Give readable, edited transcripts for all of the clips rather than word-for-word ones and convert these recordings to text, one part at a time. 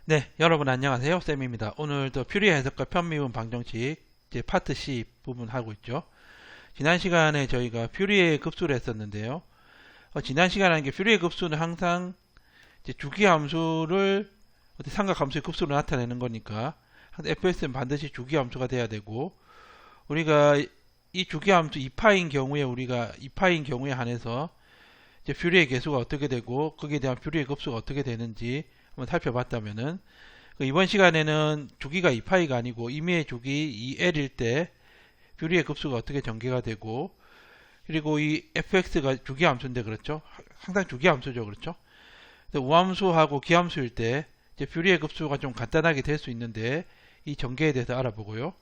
네, 여러분 안녕하세요. 쌤입니다. 오늘도 퓨리의 해석과 편미분 방정식 이제 파트 C 부분 하고 있죠. 지난 시간에 저희가 퓨리의 급수를 했었는데요. 지난 시간에 한 게 퓨리의 급수는 항상 이제 주기함수를 삼각함수의 급수로 나타내는 거니까 fx는 반드시 주기함수가 돼야 되고, 우리가 이 주기함수 2파인 경우에 우리가 2파인 경우에 한해서 이제 퓨리의 계수가 어떻게 되고 거기에 대한 퓨리의 급수가 어떻게 되는지 한번 살펴봤다면은, 이번 시간에는 주기가 2파이가 아니고 임의의 주기 2L일 때 퓨리의 급수가 어떻게 전개가 되고, 그리고 이 fx가 주기함수인데 그렇죠? 항상 주기함수죠, 그렇죠? 우함수하고 기함수일 때 이제 퓨리의 급수가 좀 간단하게 될 수 있는데 이 전개에 대해서 알아보고요.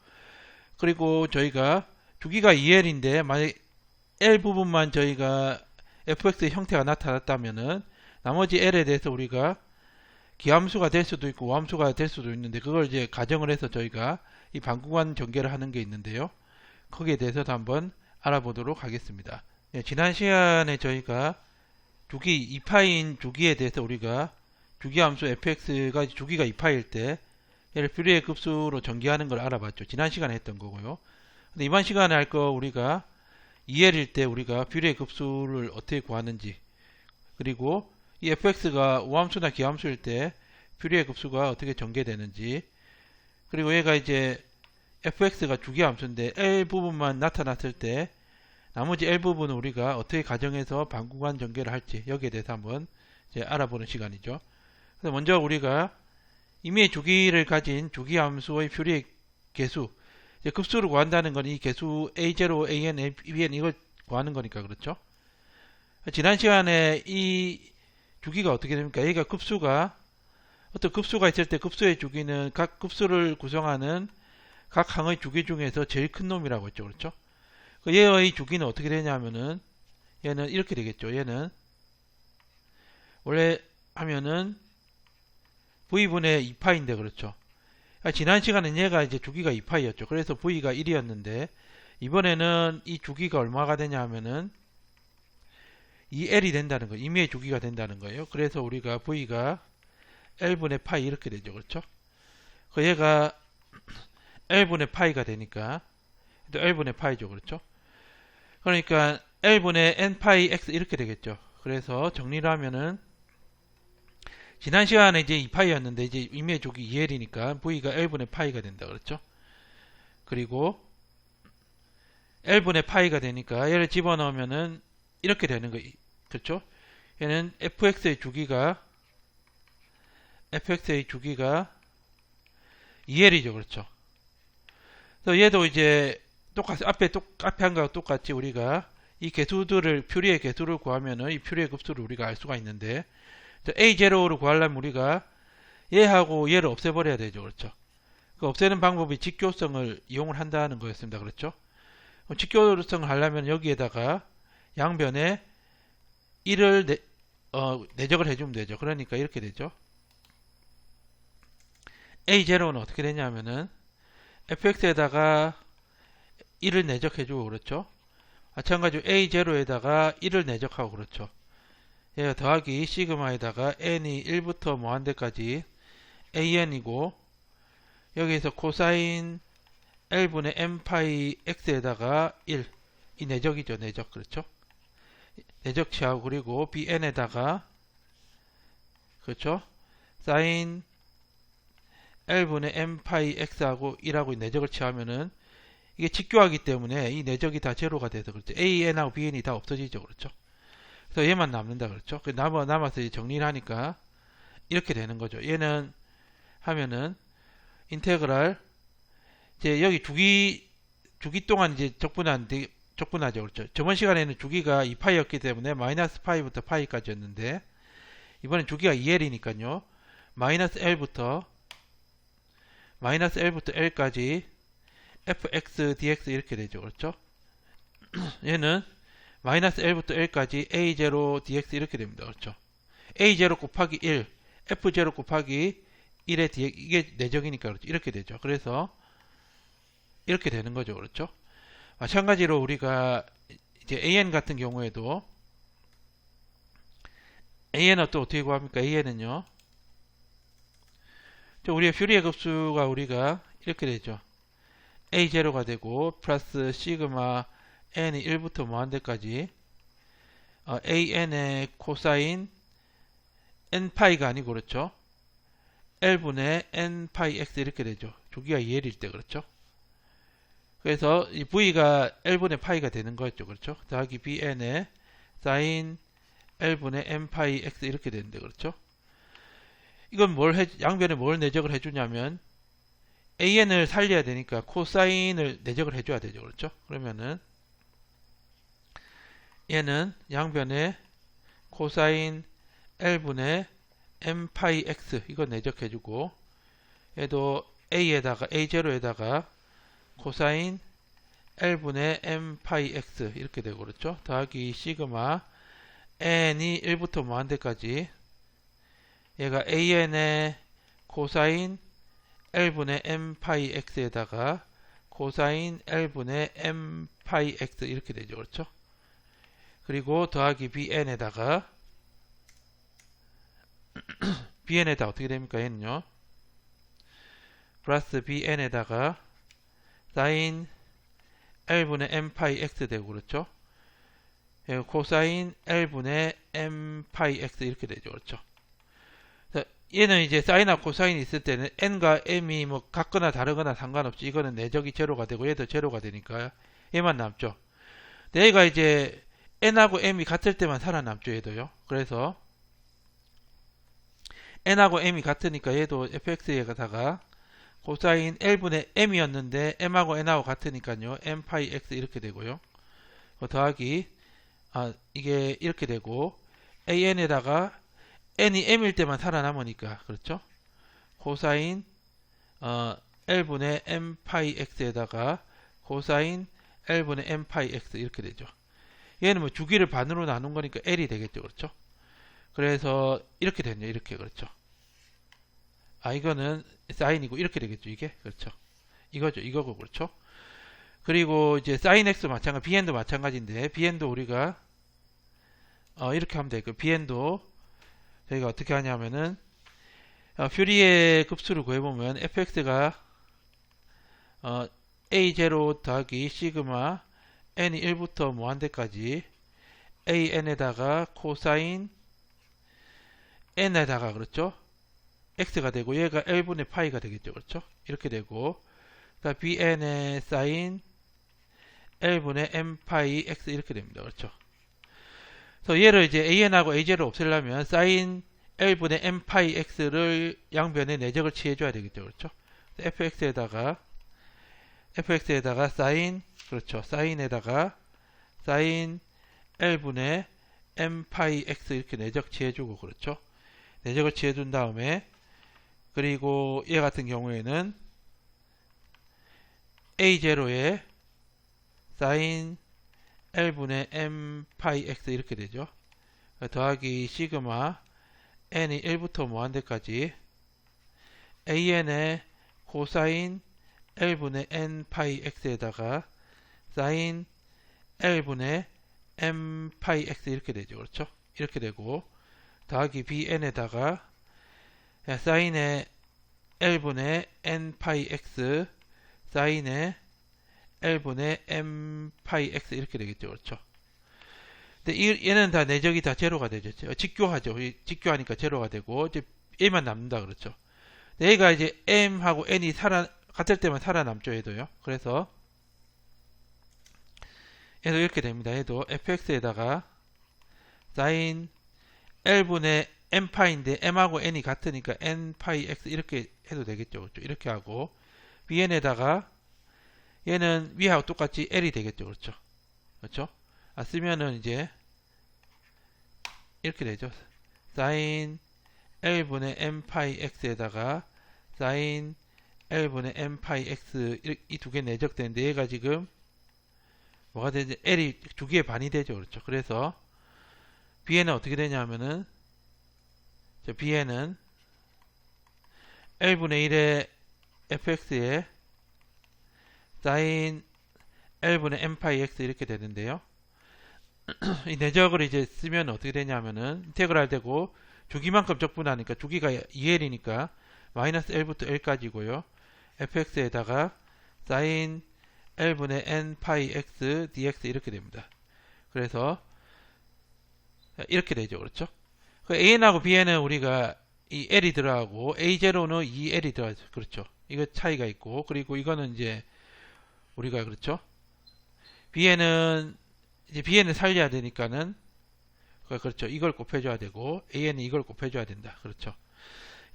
그리고 저희가 주기가 2L인데 만약 L 부분만 저희가 fx의 형태가 나타났다면은 나머지 L에 대해서 우리가 기함수가 될 수도 있고 우함수가 될 수도 있는데, 그걸 이제 가정을 해서 저희가 이 반구간 전개를 하는 게 있는데요. 거기에 대해서도 한번 알아보도록 하겠습니다. 네, 지난 시간에 저희가 주기 2파인 주기에 대해서 우리가 주기함수 fx가 주기가 2파일 때 얘를 퓨리의 급수로 전개하는 걸 알아봤죠. 지난 시간에 했던 거고요. 근데 이번 시간에 할 거 우리가 2L일 때 우리가 퓨리의 급수를 어떻게 구하는지, 그리고 이 fx가 우함수나 기함수일 때 퓨리의 급수가 어떻게 전개되는지, 그리고 얘가 이제 fx가 주기함수인데 L 부분만 나타났을 때 나머지 L 부분은 우리가 어떻게 가정해서 반구간 전개를 할지, 여기에 대해서 한번 이제 알아보는 시간이죠. 그래서 먼저 우리가 임의의 주기를 가진 주기함수의 퓨리의 계수, 이제 급수를 구한다는 건 이 계수 a0, an, bn 이걸 구하는 거니까 그렇죠. 지난 시간에 이 주기가 어떻게 됩니까? 여기가 급수가 어떤 급수가 있을 때 급수의 주기는 각 급수를 구성하는 각 항의 주기 중에서 제일 큰 놈이라고 했죠. 그렇죠? 얘의 주기는 어떻게 되냐면은 얘는 이렇게 되겠죠. 얘는 원래 하면은 v분의 2파인데 그렇죠? 지난 시간엔 얘가 이제 주기가 2파이였죠. 그래서 v가 1이었는데 이번에는 이 주기가 얼마가 되냐 하면은 2L이 된다는 거예요. 임의의 주기가 된다는 거예요. 그래서 우리가 v가 L분의 파이 이렇게 되죠. 그렇죠? 얘가 L분의 파이가 되니까 또 L분의 파이죠. 그렇죠? 그러니까 L분의 N파이 X 이렇게 되겠죠. 그래서 정리를 하면은 지난 시간에 이제 2파이였는데 이제 임의의 주기 2L이니까 V가 L분의 파이가 된다. 그렇죠? 그리고 L분의 파이가 되니까 얘를 집어넣으면은 이렇게 되는 거예요. 그렇죠? 얘는 fx의 주기가 2L이죠. 그렇죠? 그래서 얘도 이제 똑같이 앞에 한 거와 똑같이 우리가 이 개수들을 퓨리의 개수를 구하면은 이 퓨리의 급수를 우리가 알 수가 있는데, a0를 구하려면 우리가 얘하고 얘를 없애버려야 되죠. 그렇죠? 그 없애는 방법이 직교성을 이용을 한다는 거였습니다. 그렇죠? 직교성을 하려면 여기에다가 양변에 1을 내적을 해주면 되죠. 그러니까 이렇게 되죠. a0는 어떻게 되냐면은 fx에다가 1을 내적해주고 그렇죠. 마찬가지로 a0에다가 1을 내적하고 그렇죠. 얘가 더하기 시그마에다가 n이 1부터 무한대까지 an이고, 여기에서 코사인 L분의 n파이 x에다가 1, 이 내적이죠. 내적. 그렇죠. 내적 취하고, 그리고 bn에다가 그렇죠. 사인 L분의 n파이 x하고 1하고 내적을 취하면은 이게 직교하기 때문에 이 내적이 다 제로가 돼서 그렇죠. an하고 bn이 다 없어지죠. 그렇죠. 그래서 얘만 남는다. 그렇죠. 남아서 정리를 하니까 이렇게 되는 거죠. 얘는 하면은 인테그랄, 이제 여기 주기 동안 이제 적분하죠. 그렇죠. 저번 시간에는 주기가 2파이였기 때문에 마이너스 파이부터 파이까지였는데, 이번엔 주기가 2L이니까요. 마이너스 L부터 L까지 fx dx 이렇게 되죠. 그렇죠? 얘는 마이너스 L부터 L까지 a0 dx 이렇게 됩니다. 그렇죠? a0 곱하기 1, f0 곱하기 1의 dx, 이게 내적이니까 그렇죠. 이렇게 되죠. 그래서 이렇게 되는 거죠. 그렇죠? 마찬가지로 우리가 이제 an 같은 경우에도 an은 또 어떻게 구합니까? an은요. 우리의 퓨리의 급수가 우리가 이렇게 되죠. A0가 되고 플러스 시그마 n이 1부터 무한대까지 an의 코사인 n파이가 아니고 그렇죠. L분의 n파이 x 이렇게 되죠. 주기가 2L일 때 그렇죠. 그래서 이 V가 L분의 파이가 되는 거였죠. 그렇죠. 더하기 Bn의 사인 L분의 n파이 x 이렇게 되는데 그렇죠. 이건 양변에 뭘 내적을 해주냐면 an을 살려야 되니까 코사인을 내적을 해줘야 되죠. 그렇죠. 그러면은 얘는 양변에 코사인 L분의 n파이 x 이거 내적해주고 얘도 A0에다가 코사인 L분의 n파이 x 이렇게 되고 그렇죠. 더하기 시그마 n이 1부터 무한대까지 얘가 an의 코사인 L분의 n파이 x에다가 코사인 L분의 n파이 x 이렇게 되죠. 그렇죠. 그리고 더하기 bn에다가 bn에다 어떻게 됩니까? 얘는요. 플러스 bn에다가 사인 L분의 n파이 x 되고 그렇죠. 코사인 L분의 n파이 x 이렇게 되죠. 그렇죠. 얘는 이제 사인하고 코사인이 있을 때는 n과 m이 뭐 같거나 다르거나 상관없이 이거는 내적이 제로가 되고 얘도 제로가 되니까 얘만 남죠. 근데 얘가 이제 n하고 m이 같을 때만 살아남죠. 얘도요. 그래서 n하고 m이 같으니까 얘도 fx에다가 코사인 L분의 m이었는데 m하고 n하고 같으니까요. n파이 x 이렇게 되고요. 더하기 이게 이렇게 되고 an에다가 n이 m일 때만 살아남으니까 그렇죠. 코사인 L분의 n파이 x에다가 코사인 L분의 n파이 x 이렇게 되죠. 얘는 뭐 주기를 반으로 나눈 거니까 L이 되겠죠. 그렇죠. 그래서 이렇게 됐네요. 이렇게 그렇죠. 이거는 사인이고 이렇게 되겠죠. 이게 그렇죠. 이거죠. 이거고 그렇죠. 그리고 이제 사인 x 마찬가지, bn도 마찬가지인데 bn도 우리가 이렇게 하면 되고 bn도 저희가 어떻게 하냐면은 퓨리의 급수를 구해보면 fx가 a0 더하기 시그마 n이 1부터 무한대까지 an에다가 코사인 n에다가 그렇죠. x가 되고 얘가 L분의 파이가 되겠죠. 그렇죠. 이렇게 되고 그러니까 bn의 사인 L분의 n파이 x 이렇게 됩니다. 그렇죠. 그래서 얘를 이제 an하고 a0를 없애려면 사인 L분의 n파이 x를 양변에 내적을 취해줘야 되겠죠. 그렇죠. fx에다가 사인 그렇죠. 사인에다가 사인 L분의 n파이 x 이렇게 내적 취해주고 그렇죠. 내적을 취해준 다음에 그리고 얘 같은 경우에는 a0에 사인 L분의 n파이 x 이렇게 되죠. 더하기 시그마 n이 1부터 무한대까지 an의 코사인 L분의 n파이 x에다가 사인 L분의 n파이 x 이렇게 되죠. 그렇죠. 이렇게 되고 더하기 bn에다가 사인의 L분의 n파이 x 사인의 L분의 n파이 x 이렇게 되겠죠. 그렇죠. 근데 얘는 다 내적이 다 제로가 되죠. 직교하죠. 직교하니까 제로가 되고 이제 얘만 남는다 그렇죠. 얘가 이제 m하고 n이 같을 때만 살아남죠. 얘도요. 그래서 얘도 이렇게 됩니다. 얘도 fx에다가 사인 L분의 n파인데 m하고 n이 같으니까 n파이 x 이렇게 해도 되겠죠. 그렇죠? 이렇게 하고 bn에다가 얘는 위하고 똑같이 l이 되겠죠. 그렇죠? 그렇죠? 쓰면은 이제 이렇게 되죠. 사인 L분의 n파이 x에다가 사인 L분의 n파이 x 이 두 개 내적되는데 얘가 지금 뭐가 되지? l이 두 개의 반이 되죠. 그렇죠? 그래서 bn은 어떻게 되냐면은 bn은 L분의 1의 fx에 사인 L분의 n파이 x 이렇게 되는데요. 이 내적을 이제 쓰면 어떻게 되냐면은 인테그랄 되고 주기만큼 적분하니까 주기가 2L이니까 마이너스 L부터 L까지고요. fx에다가 sin L분의 n 파이 x dx 이렇게 됩니다. 그래서 이렇게 되죠. 그렇죠? 그 an하고 bn은 우리가 이 l이 들어가고 a0는 2l이 들어가죠. 그렇죠? 이거 차이가 있고, 그리고 이거는 이제 우리가 그렇죠? bn은 이제 bn을 살려야 되니까는 그렇죠. 이걸 곱해줘야 되고 an은 이걸 곱해줘야 된다. 그렇죠?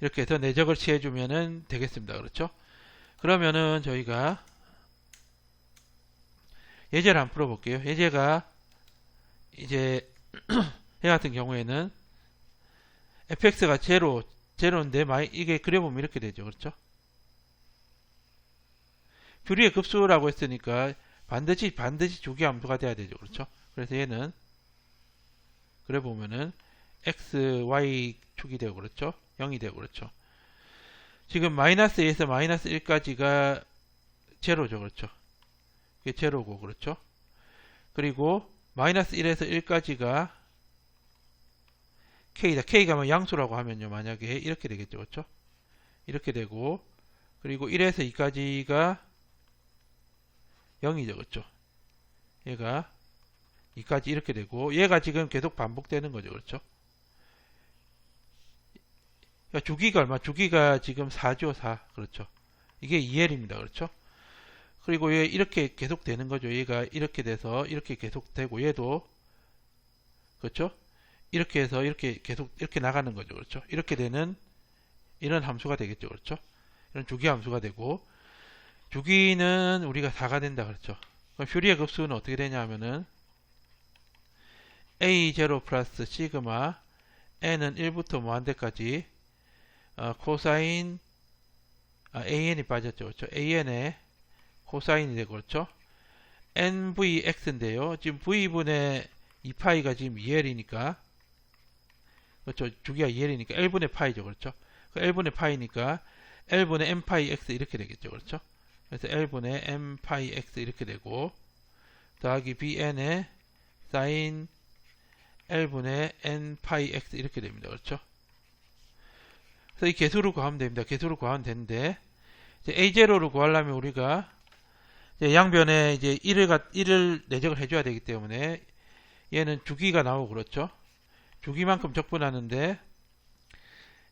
이렇게 해서 내적을 취해주면은 되겠습니다. 그렇죠? 그러면은 저희가 예제를 한번 풀어볼게요. 예제가 이제 얘 같은 경우에는 fx가 제로인데 이게 그려보면 이렇게 되죠. 그렇죠? 퓨리의 급수라고 했으니까 반드시 주기함수가 돼야 되죠. 그렇죠? 그래서 얘는 그려보면은 x, y 축이 되고 그렇죠? 0이 되고 그렇죠? 지금 마이너스 2에서 마이너스 1까지가 제로죠. 그렇죠? 이게 제로고 그렇죠? 그리고 마이너스 1에서 1까지가 k다. k가 뭐 양수라고 하면요. 만약에 이렇게 되겠죠. 그렇죠? 이렇게 되고, 그리고 1에서 2까지가 0이죠. 그렇죠? 얘가 2까지 이렇게 되고, 얘가 지금 계속 반복되는 거죠. 그렇죠? 그러니까 주기가 얼마? 주기가 지금 4죠. 4. 그렇죠? 이게 2L입니다. 그렇죠? 그리고 얘 이렇게 계속 되는 거죠. 얘가 이렇게 돼서 이렇게 계속 되고, 얘도 그렇죠? 이렇게 해서 이렇게 계속 이렇게 나가는 거죠. 그렇죠? 이렇게 되는 이런 함수가 되겠죠. 그렇죠? 이런 주기 함수가 되고, 주기는 우리가 4가 된다. 그렇죠? 그럼 퓨리의 급수는 어떻게 되냐 하면은 a0 플러스 시그마 n은 1부터 무한대까지 코사인 an이 빠졌죠. 그렇죠? an의 코사인이 되고 그렇죠? nvx인데요. 지금 v분의 2파이가 지금 2l이니까 그렇죠? 주기가 2l이니까 L분의 파이죠. 그렇죠? 그 L분의 파이니까 L분의 M 파이 X 이렇게 되겠죠. 그렇죠? 그래서 L분의 M 파이 X 이렇게 되고, 더하기 BN의 sin L분의 N 파이 X 이렇게 됩니다. 그렇죠? 그래서 이 개수를 구하면 됩니다. 개수를 구하면 되는데, 이제 A0를 구하려면 우리가 이제 양변에 이제 1을 내적을 해줘야 되기 때문에 얘는 주기가 나오고 그렇죠? 주기만큼 적분하는데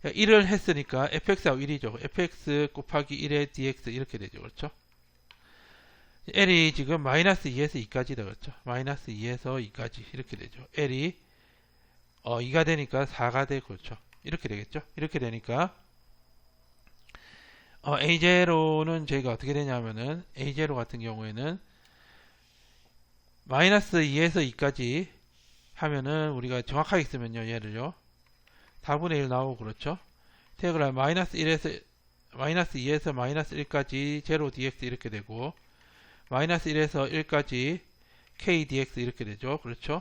1을 했으니까 fx하고 1이죠. fx 곱하기 1의 dx 이렇게 되죠. 그렇죠? l이 지금 마이너스 2에서 2까지다. 그렇죠? 마이너스 2에서 2까지 이렇게 되죠. l이 2가 되니까 4가 되고 그렇죠? 이렇게 되겠죠? 이렇게 되니까 A0는 저희가 어떻게 되냐면은 A0 같은 경우에는 마이너스 2에서 2까지 하면은 우리가 정확하게 쓰면요. 얘를요. 4분의 1 나오고 그렇죠. 태그를 마이너스 2에서 마이너스 1까지 0 dx 이렇게 되고, 마이너스 1에서 1까지 k dx 이렇게 되죠. 그렇죠.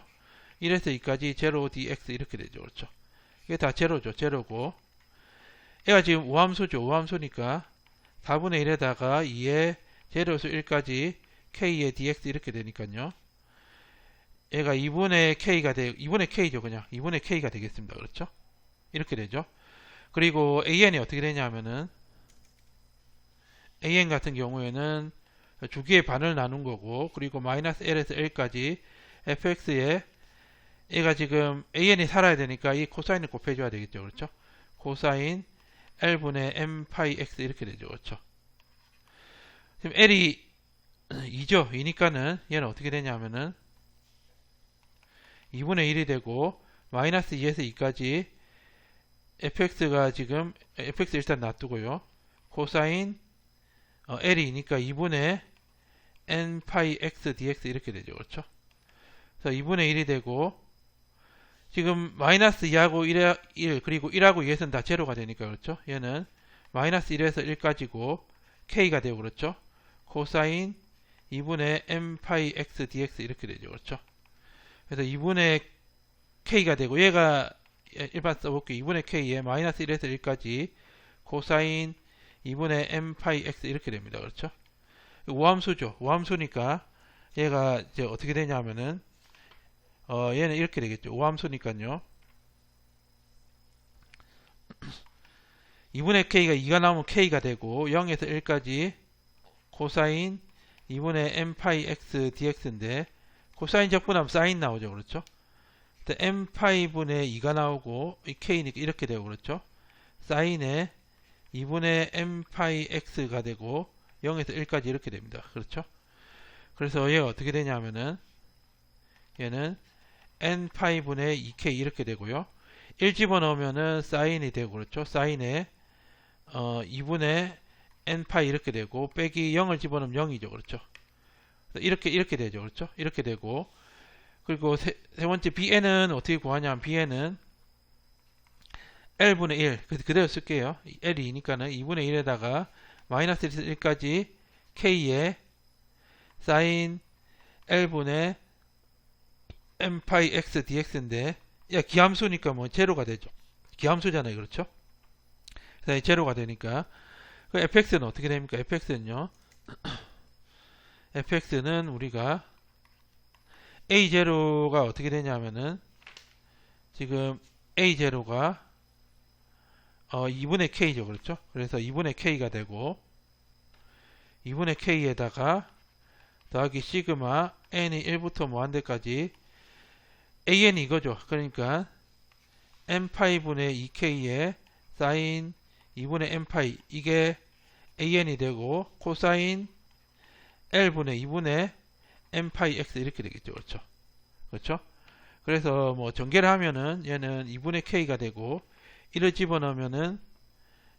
1에서 2까지 0 dx 이렇게 되죠. 그렇죠. 이게 다 제로죠. 제로고, 얘가 지금 우함수죠. 우함수니까 4분의 1에다가 2에 0에서 1까지 k의 dx 이렇게 되니까요. 얘가 2분의 k가 2분의 k죠. 그냥 2분의 k가 되겠습니다. 그렇죠? 이렇게 되죠. 그리고 an이 어떻게 되냐면은 an 같은 경우에는 주기의 반을 나눈 거고, 그리고 마이너스 l에서 l까지 fx에 얘가 지금 an이 살아야 되니까 이 코사인을 곱해줘야 되겠죠. 그렇죠? 코사인 l분의 m 파이 x 이렇게 되죠. 그렇죠? 지금 l이 2죠. 2니까는 얘는 어떻게 되냐면은 2분의 1이 되고, 마이너스 2에서 2까지 fx가 지금 fx 일단 놔두고요. 코사인 l이니까 2분의 n 파이 x dx 이렇게 되죠. 그렇죠? 그래서 2분의 1이 되고, 지금 마이너스 2하고 1 그리고 1하고 2에서는 다 제로가 되니까 그렇죠? 얘는 마이너스 1에서 1까지고 k가 되고 그렇죠? 코사인 2분의 m 파이 x dx 이렇게 되죠. 그렇죠? 그래서 2분의 k가 되고, 얘가 일반 써볼게요. 2분의 k에 마이너스 1에서 1까지 코사인 2분의 m 파이 x 이렇게 됩니다. 그렇죠? 우함수죠. 우함수니까 얘가 이제 어떻게 되냐면은 얘는 이렇게 되겠죠. 우함수니까요. 2분의 k가 2가 나오면 k가 되고 0에서 1까지 코사인 2분의 n파이 x dx인데 코사인 적분하면 사인 나오죠. 그렇죠? n파이 분의 2가 나오고 이 k니까 이렇게 되고 그렇죠? 사인에 2분의 n파이 x가 되고 0에서 1까지 이렇게 됩니다. 그렇죠? 그래서 얘가 어떻게 되냐면은 얘는 n파이 분의 2k 이렇게 되고요. 1 집어넣으면은 사인이 되고 그렇죠? 사인에 2분의 n파이 이렇게 되고 빼기 0을 집어넣으면 0이죠. 그렇죠? 이렇게 되죠. 그렇죠? 이렇게 되고 그리고 세 번째 bn은 어떻게 구하냐면 bn은 l분의 1 그대로 쓸게요. l이니까는 2분의 1에다가 마이너스 1까지 k에 사인 l분의 n파이 x dx인데 기함수니까 뭐 제로가 되죠. 기함수잖아요. 그렇죠? 그래서 제로가 되니까 그 fx는 어떻게 됩니까? fx는요. fx는 우리가 a0가 어떻게 되냐면은 지금 a0가 2분의 k죠. 그렇죠? 그래서 2분의 k가 되고 2분의 k에다가 더하기 시그마 n이 1부터 무한대까지 an이 이거죠. 그러니까 n파이 분의 2k에 사인 2분의 n파이 이게 an이 되고 코사인 l분의 2분의 n파이 x 이렇게 되겠죠. 그렇죠? 그렇죠? 그래서 뭐 전개를 하면은 얘는 2분의 k가 되고 1을 집어넣으면은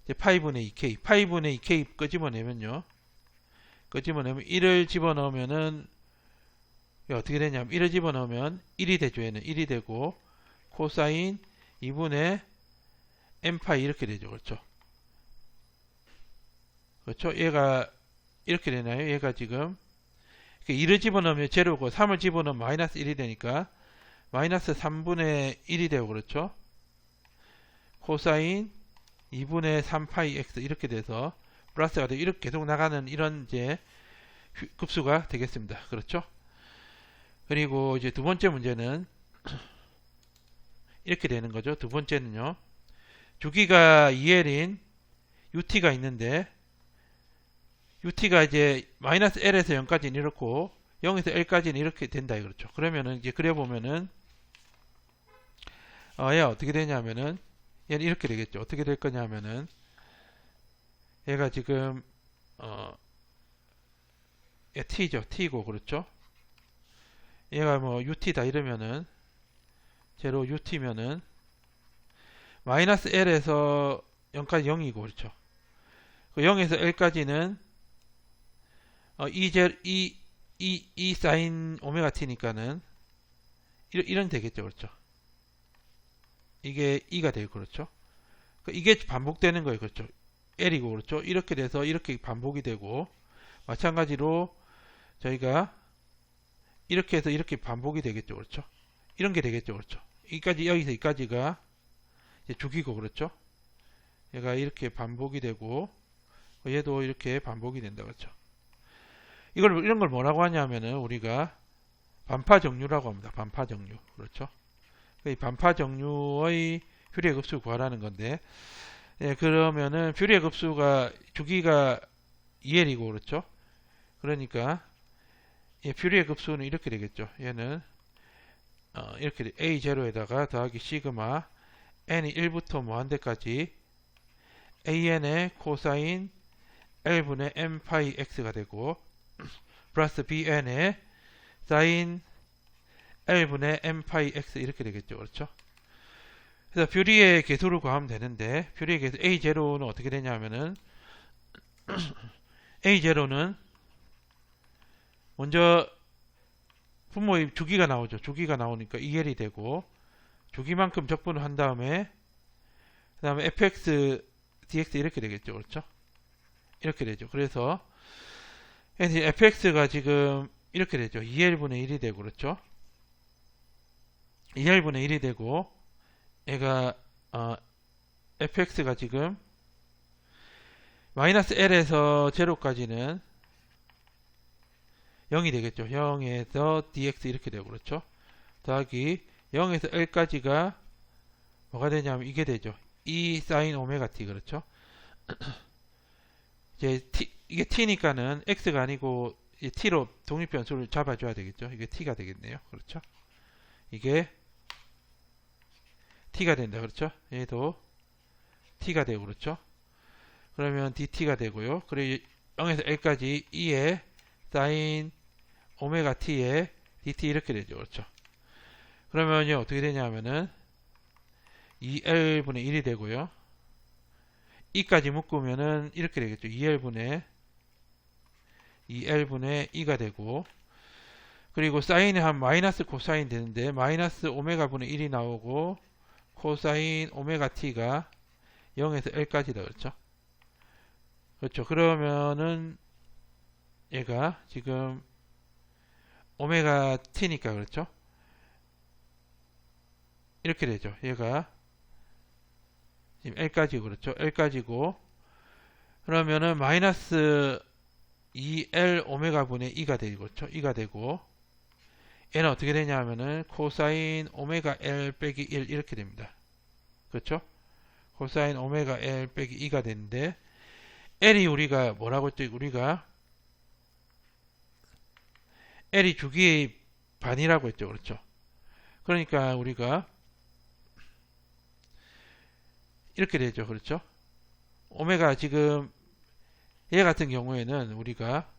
이제 파이분의 2k 파이분의 2k 끄집어내면요. 끄집어내면 1을 집어넣으면은 어떻게 되냐면 1을 집어넣으면 1이 되죠. 얘는 1이 되고 코사인 2분의 n파이 이렇게 되죠. 그렇죠? 그렇죠? 얘가 이렇게 되나요? 얘가 지금 1을 집어넣으면 제로고 3을 집어넣으면 마이너스 1이 되니까 마이너스 3분의 1이 되고 그렇죠? 코사인 2분의 3파이 x 이렇게 돼서 플러스가 되고 이렇게 계속 나가는 이런 이제 급수가 되겠습니다. 그렇죠? 그리고 이제 두 번째 문제는 이렇게 되는 거죠. 두 번째는요. 주기가 2L인 UT가 있는데 UT가 이제 마이너스 L에서 0까지는 이렇고 0에서 L까지는 이렇게 된다. 그렇죠. 그러면은 이제 그려보면은 얘가 어떻게 되냐면은 얘는 이렇게 되겠죠. 어떻게 될 거냐면은 얘가 지금 얘 T죠. T고 그렇죠. 얘가 뭐 UT다 이러면은 제로 UT면은 마이너스 L에서 0까지 0이고 그렇죠. 0에서 L까지는 E 사인 오메가 T니까는 이런 되겠죠. 그렇죠. 이게 E가 되고 그렇죠. 이게 반복되는 거예요. 그렇죠. L이고 그렇죠. 이렇게 돼서 이렇게 반복이 되고 마찬가지로 저희가 이렇게 해서 이렇게 반복이 되겠죠. 그렇죠. 이런 게 되겠죠. 그렇죠. 여기까지 여기서 여기까지가 주기고 그렇죠. 얘가 이렇게 반복이 되고 얘도 이렇게 반복이 된다. 그렇죠. 이런 걸 뭐라고 하냐면은 우리가 반파 정류라고 합니다. 반파 정류. 그렇죠. 이 반파 정류의 퓨리에 급수 구하라는 건데 그러면은 퓨리에 급수가 주기가 2L이고 그렇죠. 그러니까 퓨리에 급수는 이렇게 되겠죠. 얘는 이렇게 A0에다가 더하기 시그마 n이 1부터 무한대까지 an의 코사인 L분의 n파이 x가 되고 플러스 bn의 사인 L분의 n파이 x 이렇게 되겠죠. 그렇죠? 그래서 퓨리의 계수를 구하면 되는데 퓨리의 계수 A0는 어떻게 되냐면은 A0는 먼저 분모의 주기가 나오죠. 주기가 나오니까 2L이 되고 주기만큼 적분을 한 다음에 그 다음에 fx dx 이렇게 되겠죠. 그렇죠? 이렇게 되죠. 그래서 fx가 지금 이렇게 되죠. 2L분의 1이 되고 그렇죠? 2L분의 1이 되고 얘가 fx가 지금 마이너스 L에서 제로까지는 0이 되겠죠. 0에서 dx 이렇게 되고 그렇죠. 더하기 0에서 L까지가 뭐가 되냐면 이게 되죠. E 사인 오메가 t 그렇죠. 이제 이게 t니까는 x가 아니고 t로 독립변수를 잡아줘야 되겠죠. 이게 t가 되겠네요. 그렇죠? 이게 t가 된다. 그렇죠? 얘도 t가 되고 그렇죠? 그러면 dt가 되고요. 그리고 0에서 l까지 2의 sin 오메가 t의 dt 이렇게 되죠. 그렇죠? 그러면요 어떻게 되냐면은 2l분의 1이 되고요. 2까지 묶으면은 이렇게 되겠죠. 2l분의 2가 되고, 그리고 사인이 한 마이너스 코사인 되는데 마이너스 오메가분의 1이 나오고 코사인 오메가 t가 0에서 l까지다. 그렇죠? 그렇죠. 그러면은 얘가 지금 오메가 t니까 그렇죠? 이렇게 되죠. 얘가 지금 l까지 그렇죠? l까지고, 그러면은 마이너스 2l 오메가 분의 2가 되고 그렇죠? 2가 되고, 얘는 어떻게 되냐면은 코사인 오메가 l 빼기 1 이렇게 됩니다. 그렇죠? 코사인 오메가 l 빼기 2가 되는데, l이 우리가 뭐라고 했죠? 우리가 l이 주기의 반이라고 했죠. 그렇죠? 그러니까 우리가 이렇게 되죠. 그렇죠? 오메가 지금 얘 같은 경우에는 우리가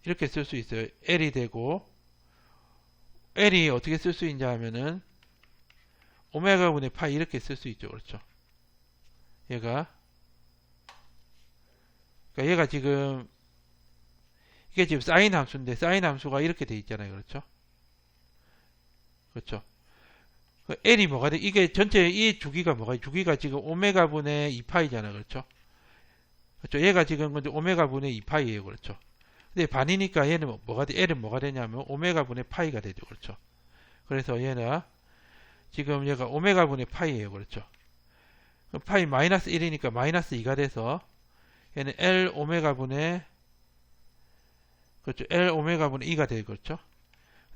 이렇게 쓸 수 있어요. l이 되고, l이 어떻게 쓸 수 있냐 하면은 오메가 분의 파이 이렇게 쓸 수 있죠. 그렇죠? 그러니까 얘가 지금 이게 지금 사인 함수인데 사인 함수가 이렇게 돼 있잖아요. 그렇죠? 그렇죠? l이 뭐가 돼? 이게 전체 이 주기가 뭐가 돼? 주기가 지금 오메가 분의 2파이잖아요. 그렇죠? 그렇죠? 얘가 지금 근데 오메가 분의 2파이예요. 그렇죠? 근데 반이니까 얘는 뭐가 돼? l은 뭐가 되냐면 오메가 분의 파이가 되죠. 그렇죠? 그래서 얘는 지금 얘가 오메가 분의 파이예요. 그렇죠? 파이 마이너스 1이니까 마이너스 2가 돼서 얘는 L 오메가 분의 그렇죠. L 오메가 분의 2가 되죠. 그렇죠?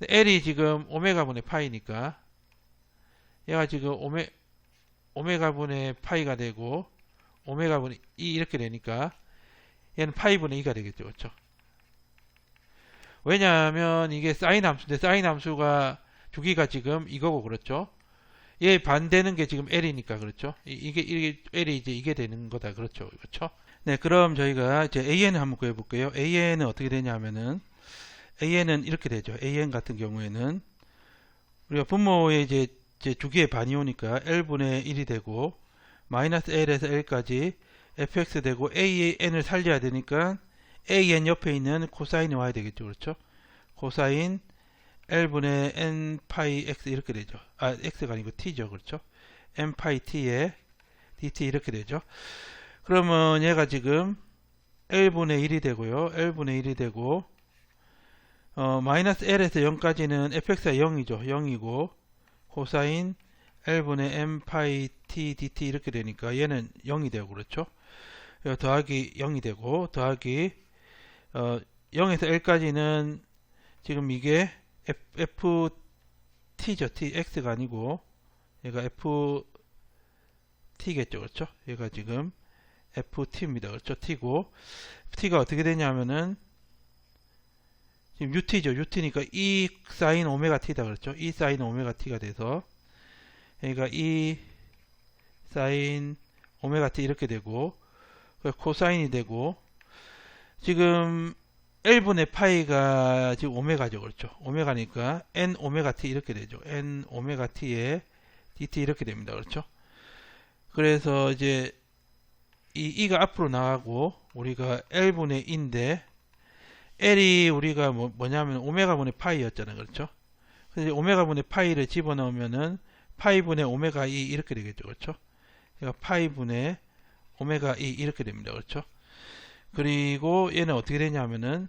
L이 지금 오메가 분의 파이니까 얘가 지금 오메가 분의 파이가 되고 오메가 분의 2 이렇게 되니까 얘는 파이 분의 2가 되겠죠. 그렇죠? 왜냐하면 이게 사인 함수인데 사인 함수가 주기가 지금 이거고 그렇죠? 얘 반대는 게 지금 L이니까 그렇죠? 이게 L이 이제 이게 되는 거다. 그렇죠? 그렇죠? 네, 그럼 저희가 이제 AN을 한번 구해 볼게요. AN은 어떻게 되냐면은 AN은 이렇게 되죠. AN 같은 경우에는 우리가 분모의 이제 주기의 반이 오니까 L분의 1이 되고 마이너스 L에서 L까지 fx 되고 AN을 살려야 되니까 AN 옆에 있는 코사인이 와야 되겠죠. 그렇죠? 코사인 L분의 n 파이 x 이렇게 되죠. 아, x가 아니고 t죠. 그렇죠? n 파이 t에 dt 이렇게 되죠. 그러면 얘가 지금 L분의 1이 되고요. L분의 1이 되고 마이너스 L에서 0까지는 fx가 0이죠. 0이고 코사인 L분의 m 파이 t dt 이렇게 되니까 얘는 0이 되고 그렇죠. 더하기 0이 되고 더하기 0에서 L까지는 지금 이게 ft죠. x가 아니고 얘가 ft겠죠. 그렇죠. 얘가 지금 ft입니다. 그렇죠. t고 t가 어떻게 되냐면은 지금 ut죠. ut니까 e 사인 오메가 t다. 그렇죠. e 사인 오메가 t가 돼서 그러니까 e 사인 오메가 t 이렇게 되고 코사인이 되고 지금 L분의 파이가 지금 오메가죠. 그렇죠. 오메가니까 n 오메가 t 이렇게 되죠. n 오메가 t에 dt 이렇게 됩니다. 그렇죠. 그래서 이제 이 e가 앞으로 나가고 우리가 L분의 2인데 L이 우리가 뭐냐면 오메가분의 파이였잖아요. 그렇죠. 그래서 오메가분의 파이를 집어넣으면은 파이분의 오메가 2 이렇게 되겠죠. 그렇죠. 그러니까 파이분의 오메가 2 이렇게 됩니다. 그렇죠. 그리고 얘는 어떻게 되냐면은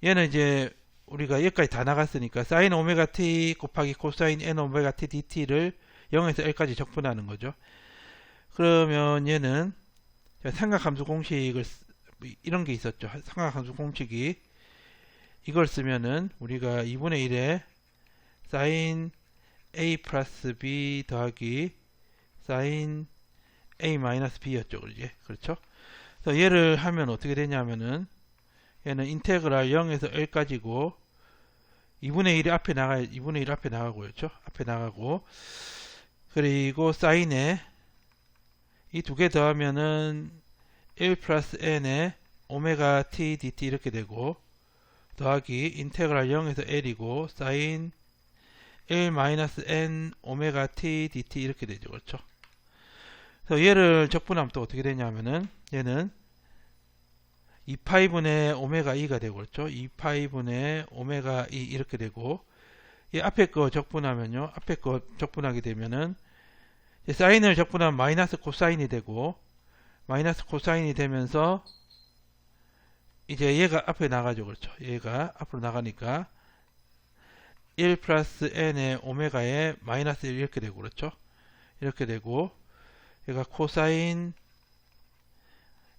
얘는 이제 우리가 여기까지 다 나갔으니까 사인 오메가 t 곱하기 코사인 n 오메가 t dt를 0에서 L까지 적분하는 거죠. 그러면 얘는 삼각함수 공식을 이런 게 있었죠. 삼각함수 공식이 이걸 쓰면은 우리가 2분의 1에 사인 a 플러스 b 더하기 사인 a 마이너스 b였죠. 그렇죠? 그래서 얘를 하면 어떻게 되냐면은 얘는 인테그랄 0에서 L까지고 2분의 1이 앞에 나가 2분의 1 앞에 나가고 그렇죠? 앞에 나가고 그리고 사인에 이 두 개 더하면은 1 플러스 n에 오메가 t dt 이렇게 되고 더하기 인테그랄 0에서 L이고 사인 1 마이너스 n 오메가 t dt 이렇게 되죠. 그렇죠? 그래서 얘를 적분하면 또 어떻게 되냐면은 얘는 2파이분의 오메가 2가 되고 그렇죠? 2파이분의 오메가 2 이렇게 되고 이 앞에 거 적분하면요. 앞에 거 적분하게 되면은 사인을 적분하면 마이너스 코사인이 되고 마이너스 코사인이 되면서 이제 얘가 앞에 나가죠. 그렇죠? 얘가 앞으로 나가니까 1 플러스 n의 오메가에 마이너스 1 이렇게 되고 그렇죠? 이렇게 되고 얘가 코사인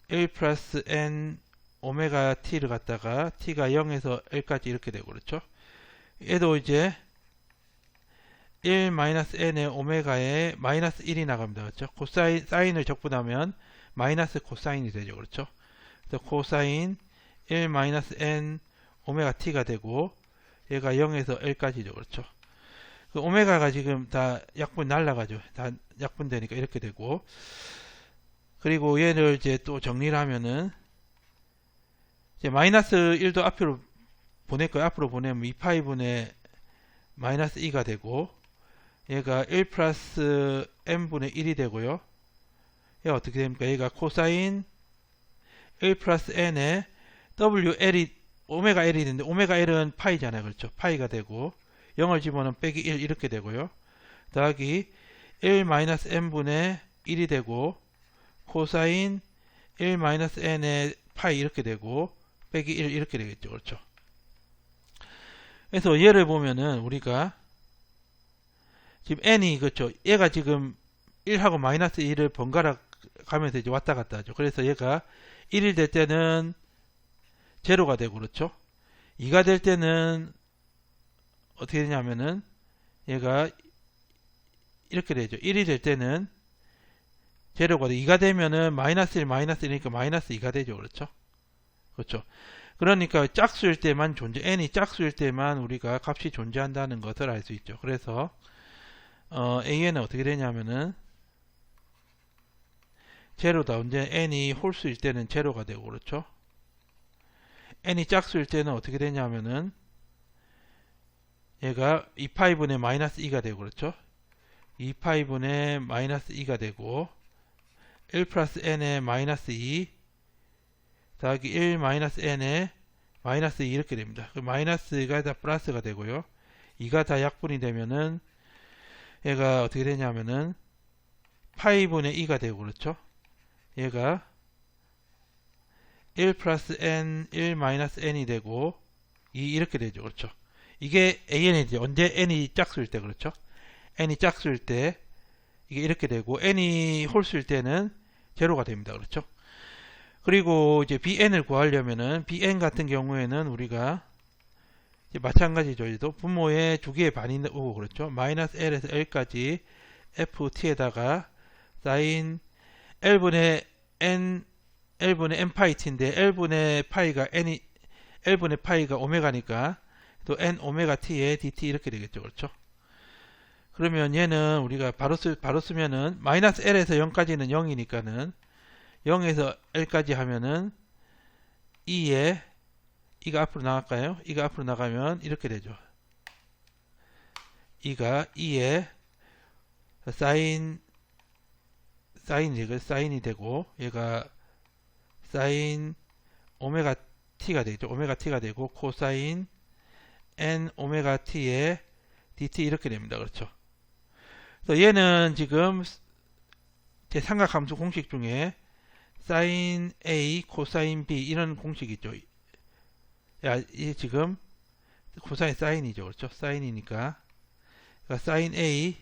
1 플러스 n 오메가 t를 갖다가 t가 0에서 L까지 이렇게 되고 그렇죠? 얘도 이제 1 마이너스 n의 오메가에 마이너스 1이 나갑니다. 그렇죠? 사인을 적분하면 마이너스 코사인이 되죠. 그렇죠? 그래서 코사인 1 마이너스 n 오메가 t가 되고 얘가 0에서 L까지죠. 그렇죠? 그 오메가가 지금 다 약분 날라가죠. 다 약분되니까 이렇게 되고 그리고 얘를 이제 또 정리를 하면은 이제 마이너스 1도 앞으로 보낼 거예요. 앞으로 보내면 2파이분의 마이너스 2가 되고 얘가 1 플러스 n분의 1이 되고요. 얘가 어떻게 됩니까? 얘가 코사인 1 플러스 n에 WL이 오메가 L이 있는데 오메가 L은 파이잖아요. 그렇죠? 파이가 되고 0을 집어넣으면 빼기 1 이렇게 되고요. 더하기 1 마이너스 n분의 1이 되고 코사인 1 마이너스 n의 파이 이렇게 되고 빼기 1 이렇게 되겠죠. 그렇죠? 그래서 얘를 보면은 우리가 지금 n이 그렇죠. 얘가 지금 1하고 마이너스 1을 번갈아 가면서 이제 왔다 갔다 하죠. 그래서 얘가 1이 될 때는 제로가 되고 그렇죠. 2가 될 때는 어떻게 되냐면은 얘가 이렇게 되죠. 1이 될 때는 제로가 되고 2가 되면은 마이너스 1 마이너스 1이니까 마이너스 2가 되죠. 그렇죠. 그렇죠. 그러니까 짝수일 때만 n이 짝수일 때만 우리가 값이 존재한다는 것을 알 수 있죠. 그래서 AN은 어떻게 되냐면은 제로다. 언제 n이 홀수일 때는 제로가 되고 그렇죠. n이 짝수일 때는 어떻게 되냐면은 얘가 2파이분의 마이너스 2가 되고 그렇죠. 2파이분의 마이너스 2가 되고 1 플러스 n의 마이너스 2 더하기 1 마이너스 n의 마이너스 2 이렇게 됩니다. 그 마이너스가 다 플러스가 되고요. 2가 다 약분이 되면은 얘가 어떻게 되냐면은 파이분의 2가 되고 그렇죠. 얘가 1 플러스 n 1 마이너스 n이 되고 2 이렇게 되죠. 그렇죠. 이게 AN이죠. 언제 n이 짝수일 때 그렇죠. n이 짝수일 때 이게 이렇게 되고 n이 홀수일 때는 제로가 됩니다. 그렇죠. 그리고 이제 bn을 구하려면은 bn 같은 경우에는 우리가 이제 마찬가지죠. 얘도 분모에 두 개의 반이 오고 그렇죠. 마이너스 l에서 l까지 ft에다가 사인 l분의 n l분의 n파이 t인데 l분의 파이가 l분의 파이가 오메가니까 또 n 오메가 t에 dt 이렇게 되겠죠. 그렇죠. 그러면 얘는 우리가 바로 쓰면은 마이너스 l에서 0까지는 0이니까는 0에서 l까지 하면은 2에 이가 앞으로 나갈까요? 이가 앞으로 나가면 이렇게 되죠. 이가 2에 사인이 되고 얘가 사인 오메가 t가 되죠. 오메가 t가 되고 코사인 n 오메가 t에 dt 이렇게 됩니다. 그렇죠. 그래서 얘는 지금 제 삼각함수 공식 중에 사인 A, 코사인 B 이런 공식이 있죠. 이 지금 코사인 사인이죠. 그렇죠? 사인이니까 그러니까 사인 A,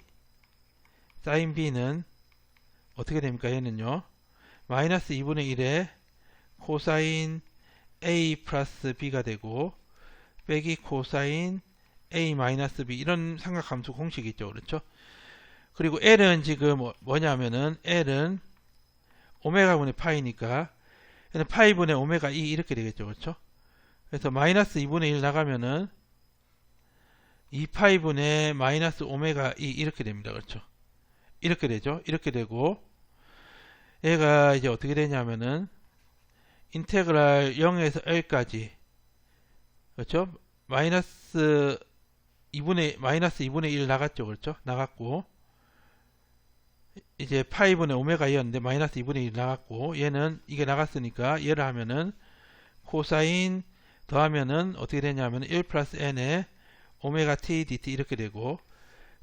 사인 B는 어떻게 됩니까? 얘는요. 마이너스 2분의 1에 코사인 A 플러스 B가 되고 빼기 코사인 A 마이너스 B 이런 삼각함수 공식이 있죠. 그렇죠? 그리고 L은 지금 뭐냐면은 L은 오메가분의 파이니까 얘는 파이분의 오메가 2 이렇게 되겠죠. 그렇죠? 그래서 마이너스 2분의 1 나가면은 2파이분의 마이너스 오메가 2 이렇게 됩니다. 그렇죠? 이렇게 되죠. 이렇게 되고 얘가 이제 어떻게 되냐면은 인테그랄 0에서 L까지 그렇죠? 마이너스 2분의 1 나갔죠. 그렇죠? 나갔고 이제 파이분의 오메가 2였는데 마이너스 2분의 1 나갔고 얘는 이게 나갔으니까 얘를 하면은 코사인 더하면은 어떻게 되냐면 1 플러스 n에 오메가 t dt 이렇게 되고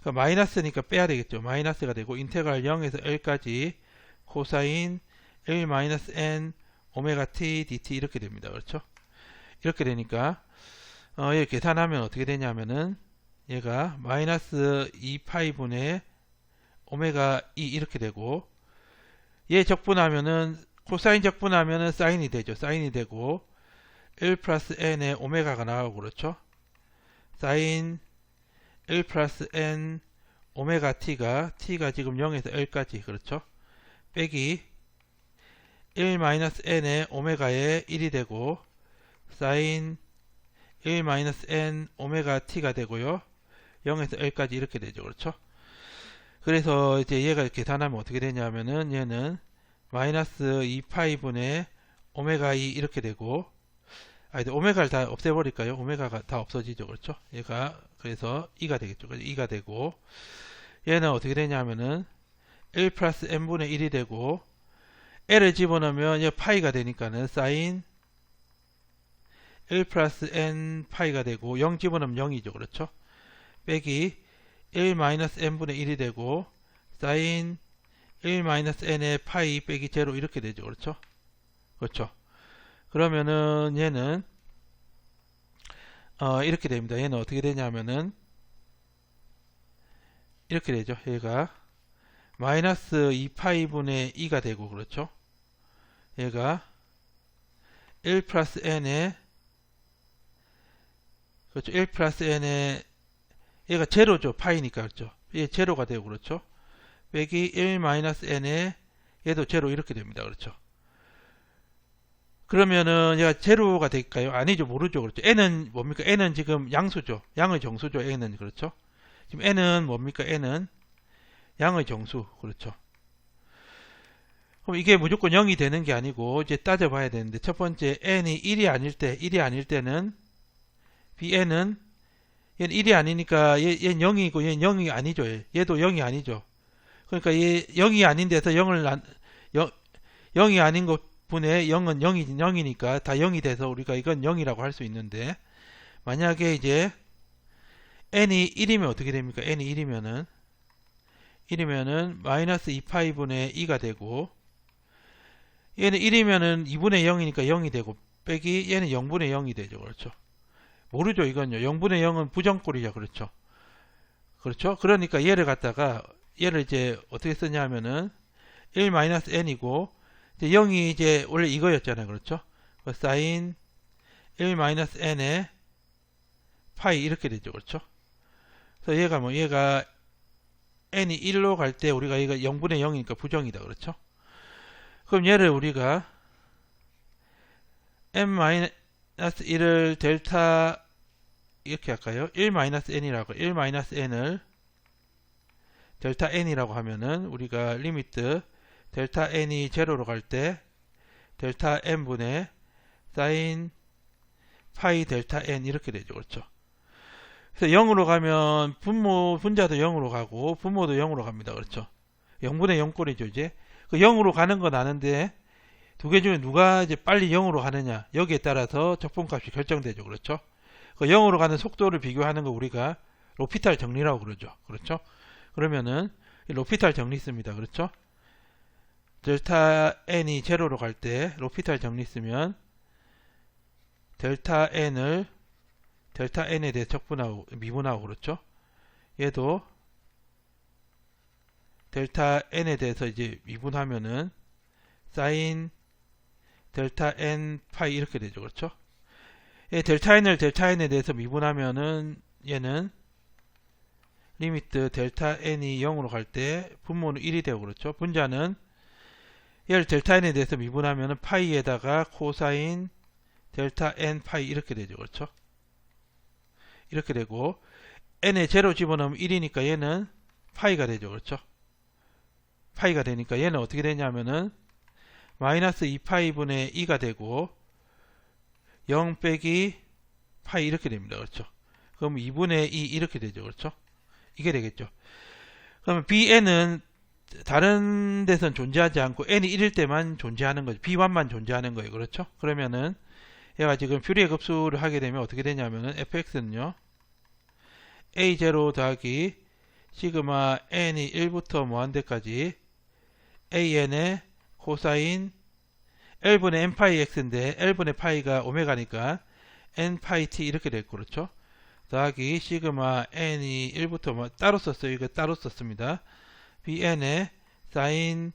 그러니까 마이너스니까 빼야 되겠죠. 마이너스가 되고 인테그랄 0에서 L까지 코사인 1 마이너스 n 오메가 t dt 이렇게 됩니다. 그렇죠? 이렇게 되니까 얘 계산하면 어떻게 되냐면은 얘가 마이너스 2파이분의 오메가 2 이렇게 되고 얘 적분하면은 코사인 적분하면은 사인이 되죠. 사인이 되고 1 플러스 n의 오메가가 나오고 그렇죠. 사인 1 플러스 n 오메가 t가 지금 0에서 L까지 그렇죠. 빼기 1 마이너스 n의 오메가에 1이 되고 사인 1 마이너스 n 오메가 t가 되고요. 0에서 L까지 이렇게 되죠. 그렇죠. 그래서 이제 얘가 계산하면 어떻게 되냐면은 얘는 마이너스 2파이분의 오메가 2 이렇게 되고 오메가를 다 없애버릴까요? 오메가가 다 없어지죠. 그렇죠? 얘가 그래서 2가 되겠죠. 그래서 2가 되고 얘는 어떻게 되냐면은 1 플러스 n분의 1이 되고 L을 집어넣으면 얘 파이가 되니까는 사인 1 플러스 n 파이가 되고 0 집어넣으면 0이죠. 그렇죠? 빼기 1 마이너스 n분의 1이 되고 사인 1 마이너스 n의 파이 빼기 0 이렇게 되죠. 그렇죠? 그렇죠? 그러면은 얘는 이렇게 됩니다. 얘는 어떻게 되냐면은 이렇게 되죠. 얘가 마이너스 2파이분의 2가 되고 그렇죠. 얘가 1 플러스 n에 그렇죠. 1 플러스 n에 얘가 제로죠. 파이니까 그렇죠. 얘 제로가 되고 그렇죠. 빼기 1 마이너스 n에 얘도 제로 이렇게 됩니다. 그렇죠. 그러면은 얘가 제로가 될까요? 아니죠. 모르죠. 그렇죠. n은 뭡니까? n은 지금 양수죠. 양의 정수죠. n은 그렇죠. 지금 n은 뭡니까? n은 양의 정수. 그렇죠. 그럼 이게 무조건 0이 되는 게 아니고 이제 따져봐야 되는데 첫 번째 n이 1이 아닐 때는 bn은 얘는 1이 아니니까 얘는 0이고 얘는 0이 아니죠. 얘도 0이 아니죠. 그러니까 얘 0이 아닌 데서 0이 아닌 것 분의 0은 0이니까 다 0이 돼서 우리가 이건 0이라고 할 수 있는데 만약에 이제 n이 1이면 어떻게 됩니까? n이 1이면은 마이너스 2파이분의 2가 되고 얘는 1이면은 2분의 0이니까 0이 되고 빼기 얘는 0분의 0이 되죠. 그렇죠. 모르죠. 이건요. 0분의 0은 부정꼴이죠. 그렇죠. 그렇죠. 그러니까 얘를 이제 어떻게 쓰냐면은 1-n이고 0이 이제 원래 이거였잖아요. 그렇죠. 사인 1-n에 파이 이렇게 되죠. 그렇죠. 그래서 얘가 n이 1로 갈 때 우리가 이거 0분의 0이니까 부정이다. 그렇죠. 그럼 얘를 우리가 n-1을 델타 이렇게 할까요? 1-n이라고 1-n을 델타 n이라고 하면은 우리가 리미트 델타 n이 제로로 갈 때 델타 n분의 사인 파이 델타 n 이렇게 되죠. 그렇죠. 그래서 0으로 가면 분자도 0으로 가고 분모도 0으로 갑니다. 그렇죠. 0분의 0꼴이죠. 이제 그 0으로 가는 건 아는데 두 개 중에 누가 이제 빨리 0으로 가느냐 여기에 따라서 적분값이 결정되죠. 그렇죠. 그 0으로 가는 속도를 비교하는 거 우리가 로피탈 정리라고 그러죠. 그렇죠. 그러면은 로피탈 정리 씁니다. 그렇죠. 델타 n이 제로로 갈 때 로피탈 정리 쓰면 델타 n에 대해 적분하고 미분하고 그렇죠. 얘도 델타 n에 대해서 이제 미분하면은 사인 델타 n 파이 이렇게 되죠. 그렇죠. 델타 n에 대해서 미분하면은 얘는 리미트 델타 n이 0으로 갈 때 분모는 1이 되고 그렇죠. 분자는 얘를 델타 n에 대해서 미분하면은 파이에다가 코사인 델타 n 파이 이렇게 되죠. 그렇죠? 이렇게 되고 n에 제로 집어넣으면 1이니까 얘는 파이가 되죠. 그렇죠? 파이가 되니까 얘는 어떻게 되냐면은 마이너스 2파이 분의 2가 되고 0 빼기 파이 이렇게 됩니다. 그렇죠? 그럼 2분의 2 이렇게 되죠. 그렇죠? 이게 되겠죠. 그러면 bn은 다른 데선 존재하지 않고 n이 1일 때만 존재하는 거죠. b1만 존재하는 거예요. 그렇죠? 그러면은 얘가 지금 퓨리에 급수를 하게 되면 어떻게 되냐면은 fx는요. a0 더하기 시그마 n이 1부터 무한대까지 an의 코사인 l분의 n파이 x인데 l분의 파이가 오메가니까 n파이 t 이렇게 됐고 그렇죠? 더하기 시그마 n이 1부터 따로 썼어요. 이거 따로 썼습니다. bn의 사인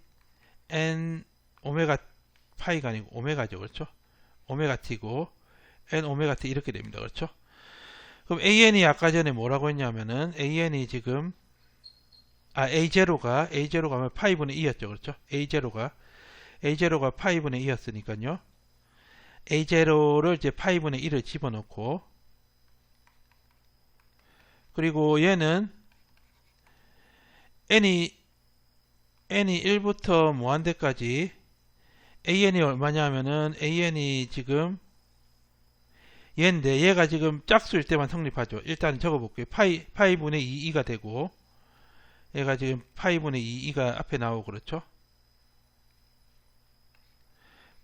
n 오메가 파이가 아니고 오메가죠. 그렇죠? 오메가 t고 n 오메가 t 이렇게 됩니다. 그렇죠? 그럼 an이 아까 전에 뭐라고 했냐면은 an이 지금 a0가 파이분의 2였죠. 그렇죠? a0가 파이분의 2였으니까요. a0를 이제 파이분의 1을 집어넣고 그리고 얘는 n이 1부터 무한대까지 an이 얼마냐면은 an이 지금 얘인데 얘가 지금 짝수일 때만 성립하죠. 일단 적어볼게요. 파이분의 2가 되고 얘가 지금 파이분의 2가 앞에 나오고 그렇죠.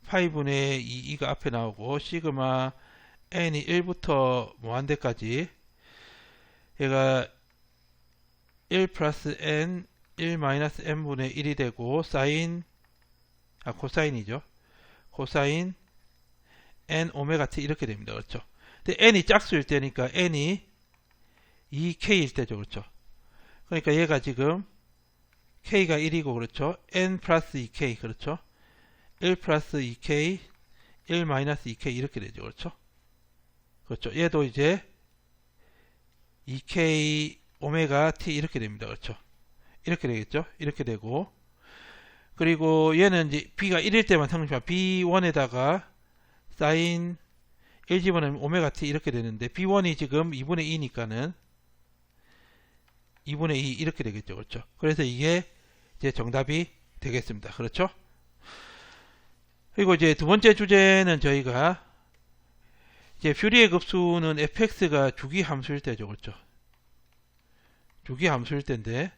파이분의 2가 앞에 나오고 시그마 n이 1부터 무한대까지 얘가 1 플러스 n 1 마이너스 n분의 1이 되고 코사인이죠. 코사인 n 오메가 t 이렇게 됩니다. 그렇죠. 근데 n이 짝수일 때니까 n이 2k일 때죠. 그렇죠. 그러니까 얘가 지금 k가 1이고 그렇죠. n 플러스 2k 그렇죠. 1 플러스 2k 1 마이너스 2k 이렇게 되죠. 그렇죠. 그렇죠. 얘도 이제 2k 오메가 t 이렇게 됩니다. 그렇죠. 이렇게 되겠죠. 이렇게 되고 그리고 얘는 이제 b가 1일 때만 성립하면 b1에다가 사인 1 집어넣으면 오메가 t 이렇게 되는데 b1이 지금 2분의 2니까는 2분의 2 이렇게 되겠죠. 그렇죠. 그래서 이게 이제 정답이 되겠습니다. 그렇죠. 그리고 이제 두 번째 주제는 저희가 이제 퓨리에 급수는 fx가 주기 함수일 때죠. 그렇죠. 주기 함수일 때인데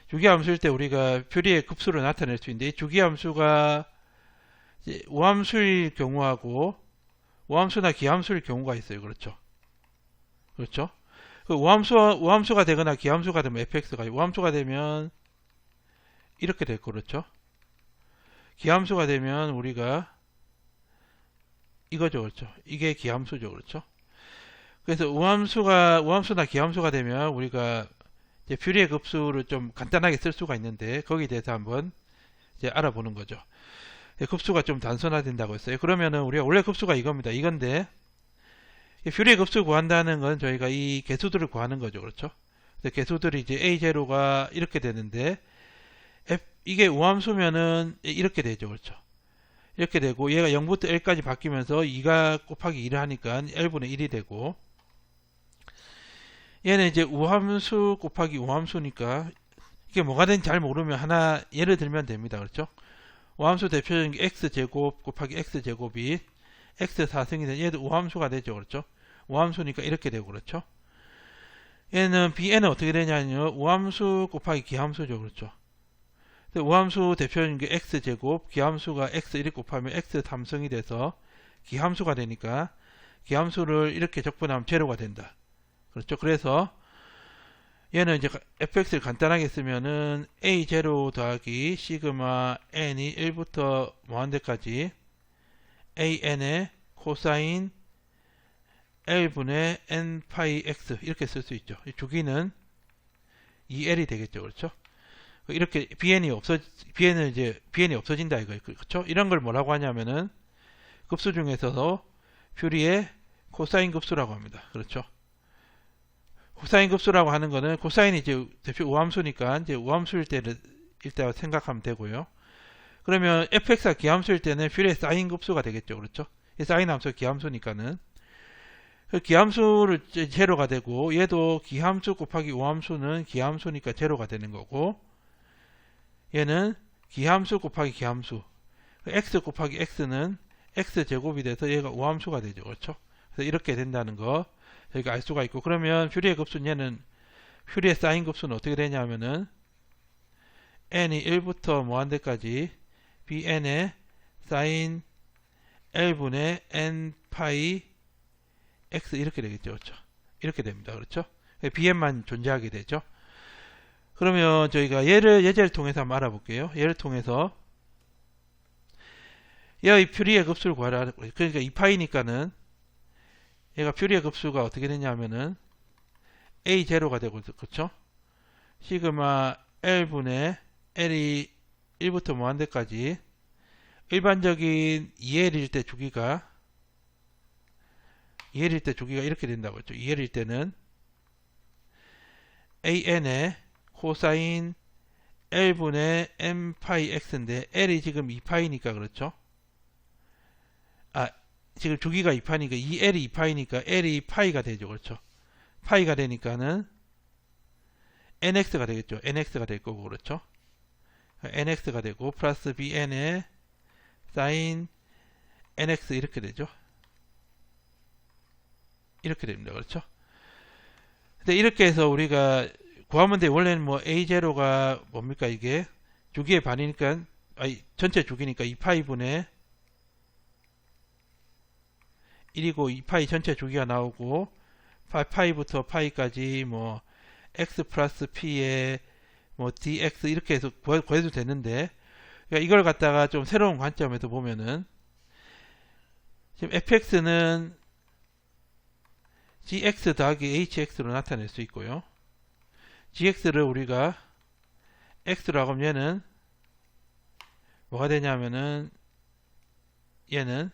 주기 함수일 때 우리가 퓨리에 급수를 나타낼 수 있는데 이 주기 함수가 이제 우함수일 경우하고 우함수나 기함수일 경우가 있어요. 그렇죠. 그렇죠. 그 우함수가 되거나 기함수가 되면 fx가 우함수가 되면 이렇게 됐고 그렇죠. 기함수가 되면 우리가 이거죠. 그렇죠. 이게 기함수죠. 그렇죠. 그래서 우함수나 기함수가 되면 우리가 이제 퓨리에 급수를 좀 간단하게 쓸 수가 있는데 거기에 대해서 한번 이제 알아보는 거죠. 급수가 좀 단순화된다고 했어요. 그러면은 우리가 원래 급수가 이겁니다. 이건데 퓨리에 급수 구한다는 건 저희가 이 개수들을 구하는 거죠. 그렇죠? 개수들이 이제 a0가 이렇게 되는데 이게 우함수면은 이렇게 되죠. 그렇죠? 이렇게 되고 얘가 0부터 l까지 바뀌면서 2가 곱하기 1을 하니까 l분의 1이 되고 얘는 이제 우함수 곱하기 우함수니까 이게 뭐가 되는지 잘 모르면 하나 예를 들면 됩니다. 그렇죠? 우함수 대표적인 게 x제곱 곱하기 x제곱이 x 4승이 되는 얘도 우함수가 되죠. 그렇죠? 우함수니까 이렇게 되고 그렇죠? 얘는 bn은 어떻게 되냐면요. 우함수 곱하기 기함수죠. 그렇죠? 우함수 대표적인 게 x제곱 기함수가 x1 곱하면 x 3승이 돼서 기함수가 되니까 기함수를 이렇게 적분하면 제로가 된다. 그렇죠? 그래서 얘는 이제 fx를 간단하게 쓰면은 a0 더하기 시그마 n이 1부터 무한대까지 an의 코사인 l분의 n 파이 x 이렇게 쓸 수 있죠. 이 주기는 2l이 되겠죠. 그렇죠? 이렇게 bn이 없어진다 이거예요. 그렇죠? 이런 걸 뭐라고 하냐면은 급수 중에서도 퓨리의 코사인 급수라고 합니다. 그렇죠? 코사인 급수라고 하는 거는 코사인이 이제 대표 우함수니까 이제 우함수일 때를 일단 생각하면 되고요. 그러면 fx가 기함수일 때는 퓨리의 사인 급수가 되겠죠. 그렇죠? 이 사인 함수가 기함수니까는 그 기함수를 제로가 되고, 얘도 기함수 곱하기 우함수는 기함수니까 제로가 되는 거고, 얘는 기함수 곱하기 기함수, x 곱하기 x는 x제곱이 돼서 얘가 우함수가 되죠. 그렇죠? 그래서 이렇게 된다는 거 저희가 알 수가 있고, 그러면 퓨리의 급수는 얘는 퓨리의 사인 급수는 어떻게 되냐면은 n이 1부터 무한대까지 bn의 사인 l분의 n 파이 x 이렇게 되겠죠. 그렇죠? 이렇게 됩니다. 그렇죠? bn만 존재하게 되죠. 그러면 저희가 예제를 통해서 한번 알아볼게요. 예를 통해서 얘가 이 퓨리의 급수를 구하라. 그러니까 2파이니까는 얘가 퓨리의 급수가 어떻게 되냐면은 a0가 되고, 그렇죠? 시그마 l분의 l이 1부터 무한대까지 일반적인 2L일 때 주기가 이렇게 된다고 했죠. 2L일 때는 an의 코사인 l분의 n파이 x인데 l이 지금 2파이니까 그렇죠. 지금 주기가 2파이니까 2L이 2파이니까 L이 파이가 되죠. 그렇죠. 파이가 되니까는 nx가 되겠죠. nx가 될 거고, 그렇죠. nx가 되고 플러스 bn의 사인 nx 이렇게 되죠. 이렇게 됩니다. 그렇죠. 근데 이렇게 해서 우리가 구하면 돼. 원래는 뭐 a0가 뭡니까? 이게 주기의 반이니까, 전체 주기니까 2파이분의 1이고 2파이 전체 주기가 나오고, 파이부터 파이까지 뭐 x 플러스 p의 뭐 dx 이렇게 해서 구해도 되는데, 그러니까 이걸 갖다가 좀 새로운 관점에서 보면은 지금 fx는 gx 더하기 hx로 나타낼 수 있고요. gx를 우리가 x로 하면 얘는 뭐가 되냐면은 얘는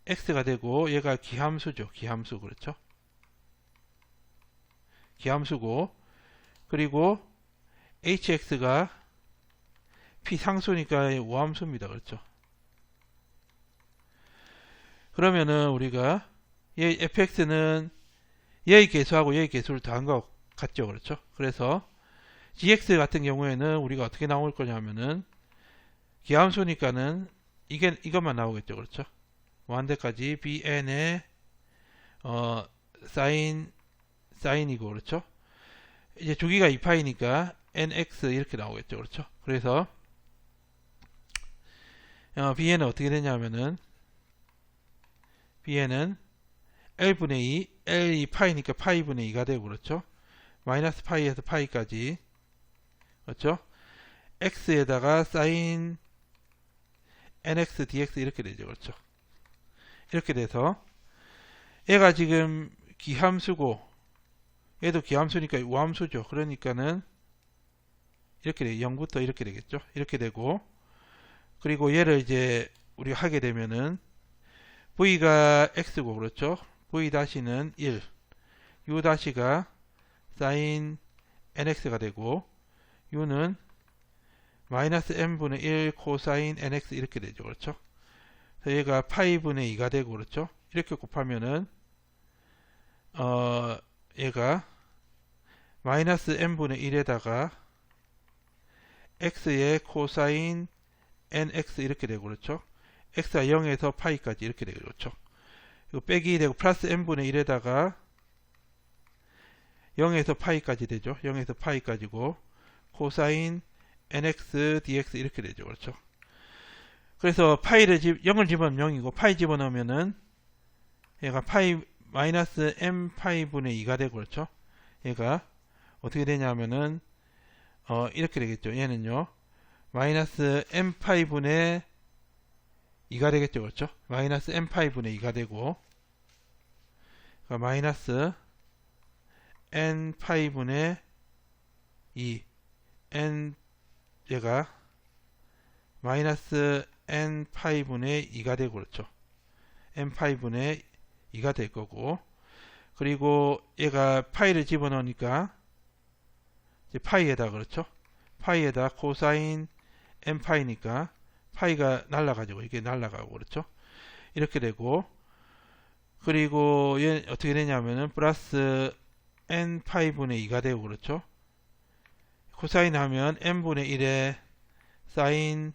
x가 되고, 얘가 기함수죠. 기함수. 그렇죠. 기함수고, 그리고 hx가 p 상수니까 우함수입니다. 그렇죠. 그러면은 우리가 얘 fx는 얘의 개수하고 얘의 개수를 더한 것 같죠. 그렇죠. 그래서 gx 같은 경우에는 우리가 어떻게 나올 거냐면은 기함수니까는 이것만 나오겠죠. 그렇죠. 무한대까지 bn의 사인이고, 그렇죠. 이제 주기가 2파이니까 nx 이렇게 나오겠죠. 그렇죠. 그래서 bn은 어떻게 되냐면은 bn은 l분의 2, l이 파이니까 파이분의 2가 되고, 그렇죠. 마이너스 파이에서 파이까지, 그렇죠. x에다가 사인 nx dx 이렇게 되죠. 그렇죠. 이렇게 돼서 얘가 지금 기함수고 얘도 기함수니까 우함수죠. 그러니까는 이렇게 돼. 0부터 이렇게 되겠죠. 이렇게 되고, 그리고 얘를 이제 우리가 하게 되면은 v가 x고, 그렇죠. v 다시는 1, u 다시가 사인 nx가 되고, u는 마이너스 n분의 1 코사인 nx 이렇게 되죠. 그렇죠. 그래서 얘가 파이분의 2가 되고, 그렇죠. 이렇게 곱하면은 얘가 마이너스 n분의 1에다가 x의 코사인 nx 이렇게 되고, 그렇죠. x가 0에서 파이까지 이렇게 되고, 그렇죠. 이거 빼기 되고 플러스 n분의 1에다가 0에서 파이까지 되죠. 0에서 파이까지고 코사인 nx dx 이렇게 되죠. 그렇죠. 그래서 파이를 0을 집어넣으면 0이고 파이 집어넣으면은 얘가 파이 마이너스 m 파이분의 2가 되고, 그렇죠. 얘가 어떻게 되냐면은 이렇게 되겠죠. 얘는요 마이너스 m 파이분의 2가 되겠죠. 그렇죠. 마이너스 m 파이분의 2가 되고, 그러니까 마이너스 n 파이분의 2 n 얘가 마이너스 n 파이분의 2가 되고, 그렇죠. n 파이분의 2가 될 거고, 그리고 얘가 파이를 집어넣으니까 이제 파이에다, 그렇죠. 파이에다 코사인 n파이니까 파이가 날라가지고 이게 날라가고 그렇죠. 이렇게 되고, 그리고 얘 어떻게 되냐면은 플러스 n파이 분의 2가 되고 그렇죠. 코사인 하면 n분의 1에 사인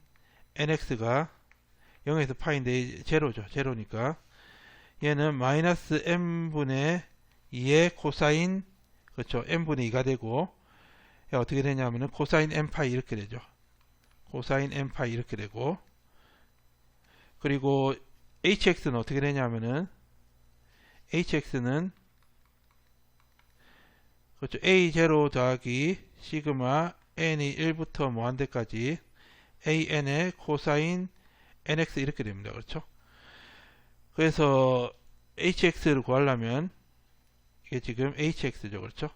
nx가 0에서 파인데 제로죠. 제로니까 얘는 마이너스 n분의 2의 코사인, 그렇죠, n분의 2가 되고, 어떻게 되냐면은 코사인 n파이 이렇게 되죠. 코사인 n파이 이렇게 되고, 그리고 hx는 어떻게 되냐면은 hx는 그렇죠, a0 더하기 시그마 n이 1부터 무한대까지 an의 코사인 nx 이렇게 됩니다. 그렇죠. 그래서 hx를 구하려면 이게 지금 hx죠. 그렇죠.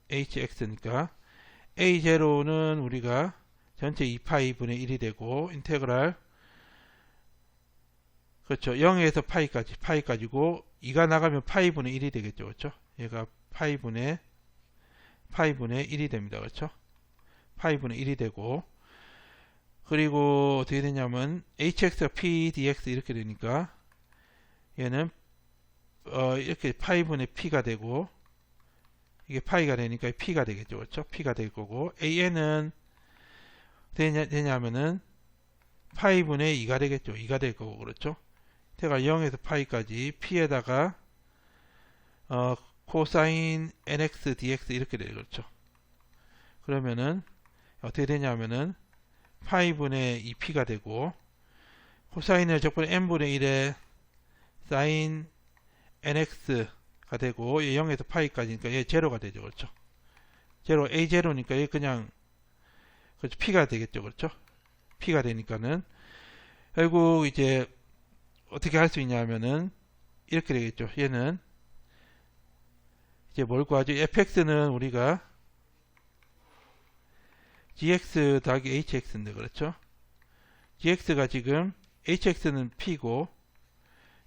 hx니까 a0는 우리가 전체 2파이 분의 1이 되고, 인테그랄 그렇죠, 0에서 파이까지고 2가 나가면 파이 분의 1이 되겠죠. 그렇죠. 얘가 파이 분의 1이 됩니다. 그렇죠. 파이 분의 1이 되고, 그리고 어떻게 되냐면 hx가 p dx 이렇게 되니까 얘는 이렇게 파이 분의 p가 되고, 이게 파이가 되니까 p가 되겠죠. 그렇죠. p가 될 거고, an은 되냐면은 파이 분의 2가 되겠죠. 2가 될 거고, 그렇죠. 제가 0에서 파이까지 p에다가 코사인 nx dx 이렇게 되죠. 그렇죠. 그러면은 어떻게 되냐면은 파이 분의 2p가 되고, 코사인을 적분의 n분의 1에 사인 nx가 되고, 0에서 파이까지니까 얘 제로가 되죠. 그렇죠. 제로, a0니까 얘 그냥 그렇죠, p가 되겠죠. 그렇죠. p가 되니까는 결국 이제 어떻게 할 수 있냐면은 이렇게 되겠죠. 얘는 이제 뭘 구하죠? fx는 우리가 gx 더하기 hx인데, 그렇죠. gx가 지금 hx는 p고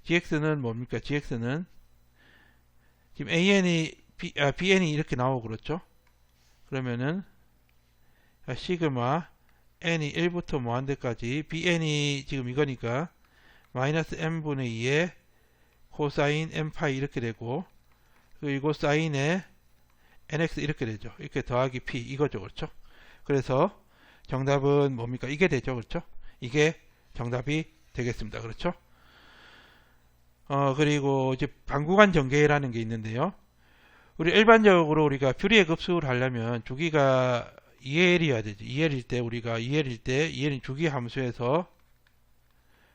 gx는 뭡니까? gx는 지금 bn이 이렇게 나오고, 그렇죠. 그러면은 시그마 n이 1부터 무한대까지 bn이 지금 이거니까 마이너스 n분의 2의 코사인 n파이 이렇게 되고, 그리고 사인의 nx 이렇게 되죠. 이렇게 더하기 p 이거죠. 그렇죠. 그래서 정답은 뭡니까? 이게 되죠. 그렇죠. 이게 정답이 되겠습니다. 그렇죠. 그리고 이제 방구간 전개라는 게 있는데요. 우리 일반적으로 우리가 퓨리에 급수를 하려면 주기가 2L이어야 되죠. 2L일 때 우리가 2L인 주기 함수에서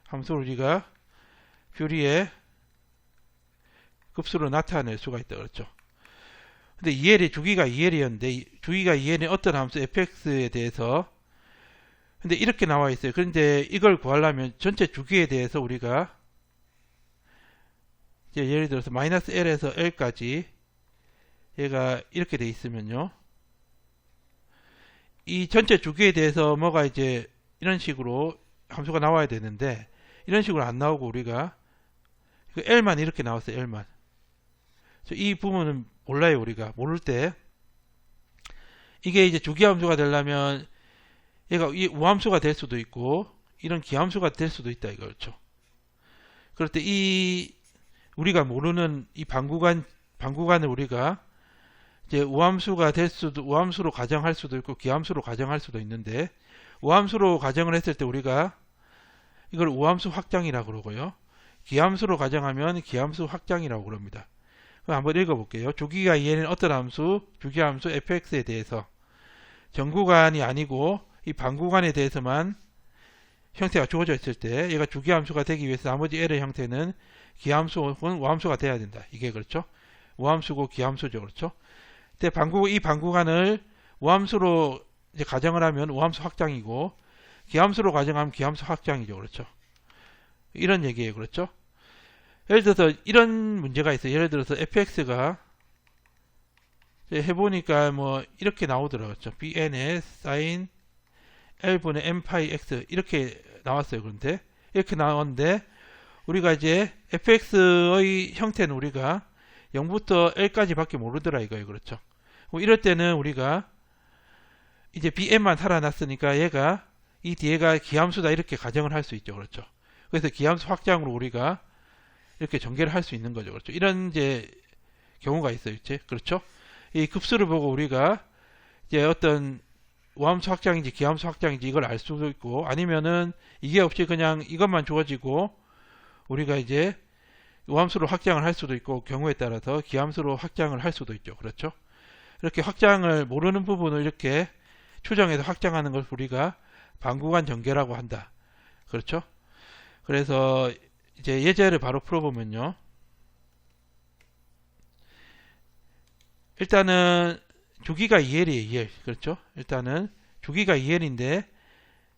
함수를 우리가 퓨리에 급수로 나타낼 수가 있다. 그렇죠. 근데 2L이 주기가 2L이었는데 주기가 2L인 어떤 함수 fx에 대해서 근데 이렇게 나와 있어요. 그런데 이걸 구하려면 전체 주기에 대해서 우리가 이제 예를 들어서 마이너스 L에서 L까지 얘가 이렇게 돼 있으면요. 이 전체 주기에 대해서 뭐가 이제 이런 식으로 함수가 나와야 되는데 이런 식으로 안 나오고 우리가 L만 이렇게 나왔어요. L만. 이 부분은 몰라요. 우리가 모를 때 이게 이제 주기함수가 되려면 얘가 이 우함수가 될 수도 있고 이런 기함수가 될 수도 있다 이거죠. 그럴 때 이 우리가 모르는 이 방구간을 우리가 이제 우함수가 될 수도 우함수로 가정할 수도 있고 기함수로 가정할 수도 있는데 우함수로 가정을 했을 때 우리가 이걸 우함수 확장이라고 그러고요. 기함수로 가정하면 기함수 확장이라고 그럽니다. 그럼 한번 읽어볼게요. 주기가 이해는 어떤 함수, 주기함수 fx에 대해서 전구간이 아니고 이 방구간에 대해서만 형태가 주어져 있을 때 얘가 주기함수가 되기 위해서 나머지 L의 형태는 기함수 혹은 우함수가 돼야 된다. 이게 그렇죠. 우함수고 기함수죠. 그렇죠. 근데 이 방구간을 우함수로 이제 가정을 하면 우함수 확장이고 기함수로 가정하면 기함수 확장이죠. 그렇죠. 이런 얘기예요. 그렇죠. 예를 들어서 이런 문제가 있어요. 예를 들어서 fx가 해보니까 뭐 이렇게 나오더라고요. bn의 sin l분의 n파이 x 이렇게 나왔어요. 그런데 이렇게 나왔는데 우리가 이제 fx의 형태는 우리가 0부터 l까지 밖에 모르더라 이거예요. 그렇죠. 이럴 때는 우리가 이제 bn만 살아났으니까 얘가 이 뒤에가 기함수다 이렇게 가정을 할 수 있죠. 그렇죠. 그래서 기함수 확장으로 우리가 이렇게 전개를 할 수 있는 거죠. 그렇죠. 이런 이제 경우가 있어요. 이제 그렇죠. 이 급수를 보고 우리가 이제 어떤 우함수 확장인지 기함수 확장인지 이걸 알 수도 있고, 아니면은 이게 없이 그냥 이것만 주어지고 우리가 이제 우함수로 확장을 할 수도 있고, 경우에 따라서 기함수로 확장을 할 수도 있죠. 그렇죠. 이렇게 확장을 모르는 부분을 이렇게 추정해서 확장하는 걸 우리가 방구간 전개라고 한다. 그렇죠. 그래서 이제 예제를 바로 풀어보면요. 일단은 주기가 2L이에요. 2L. 그렇죠. 일단은 주기가 2L인데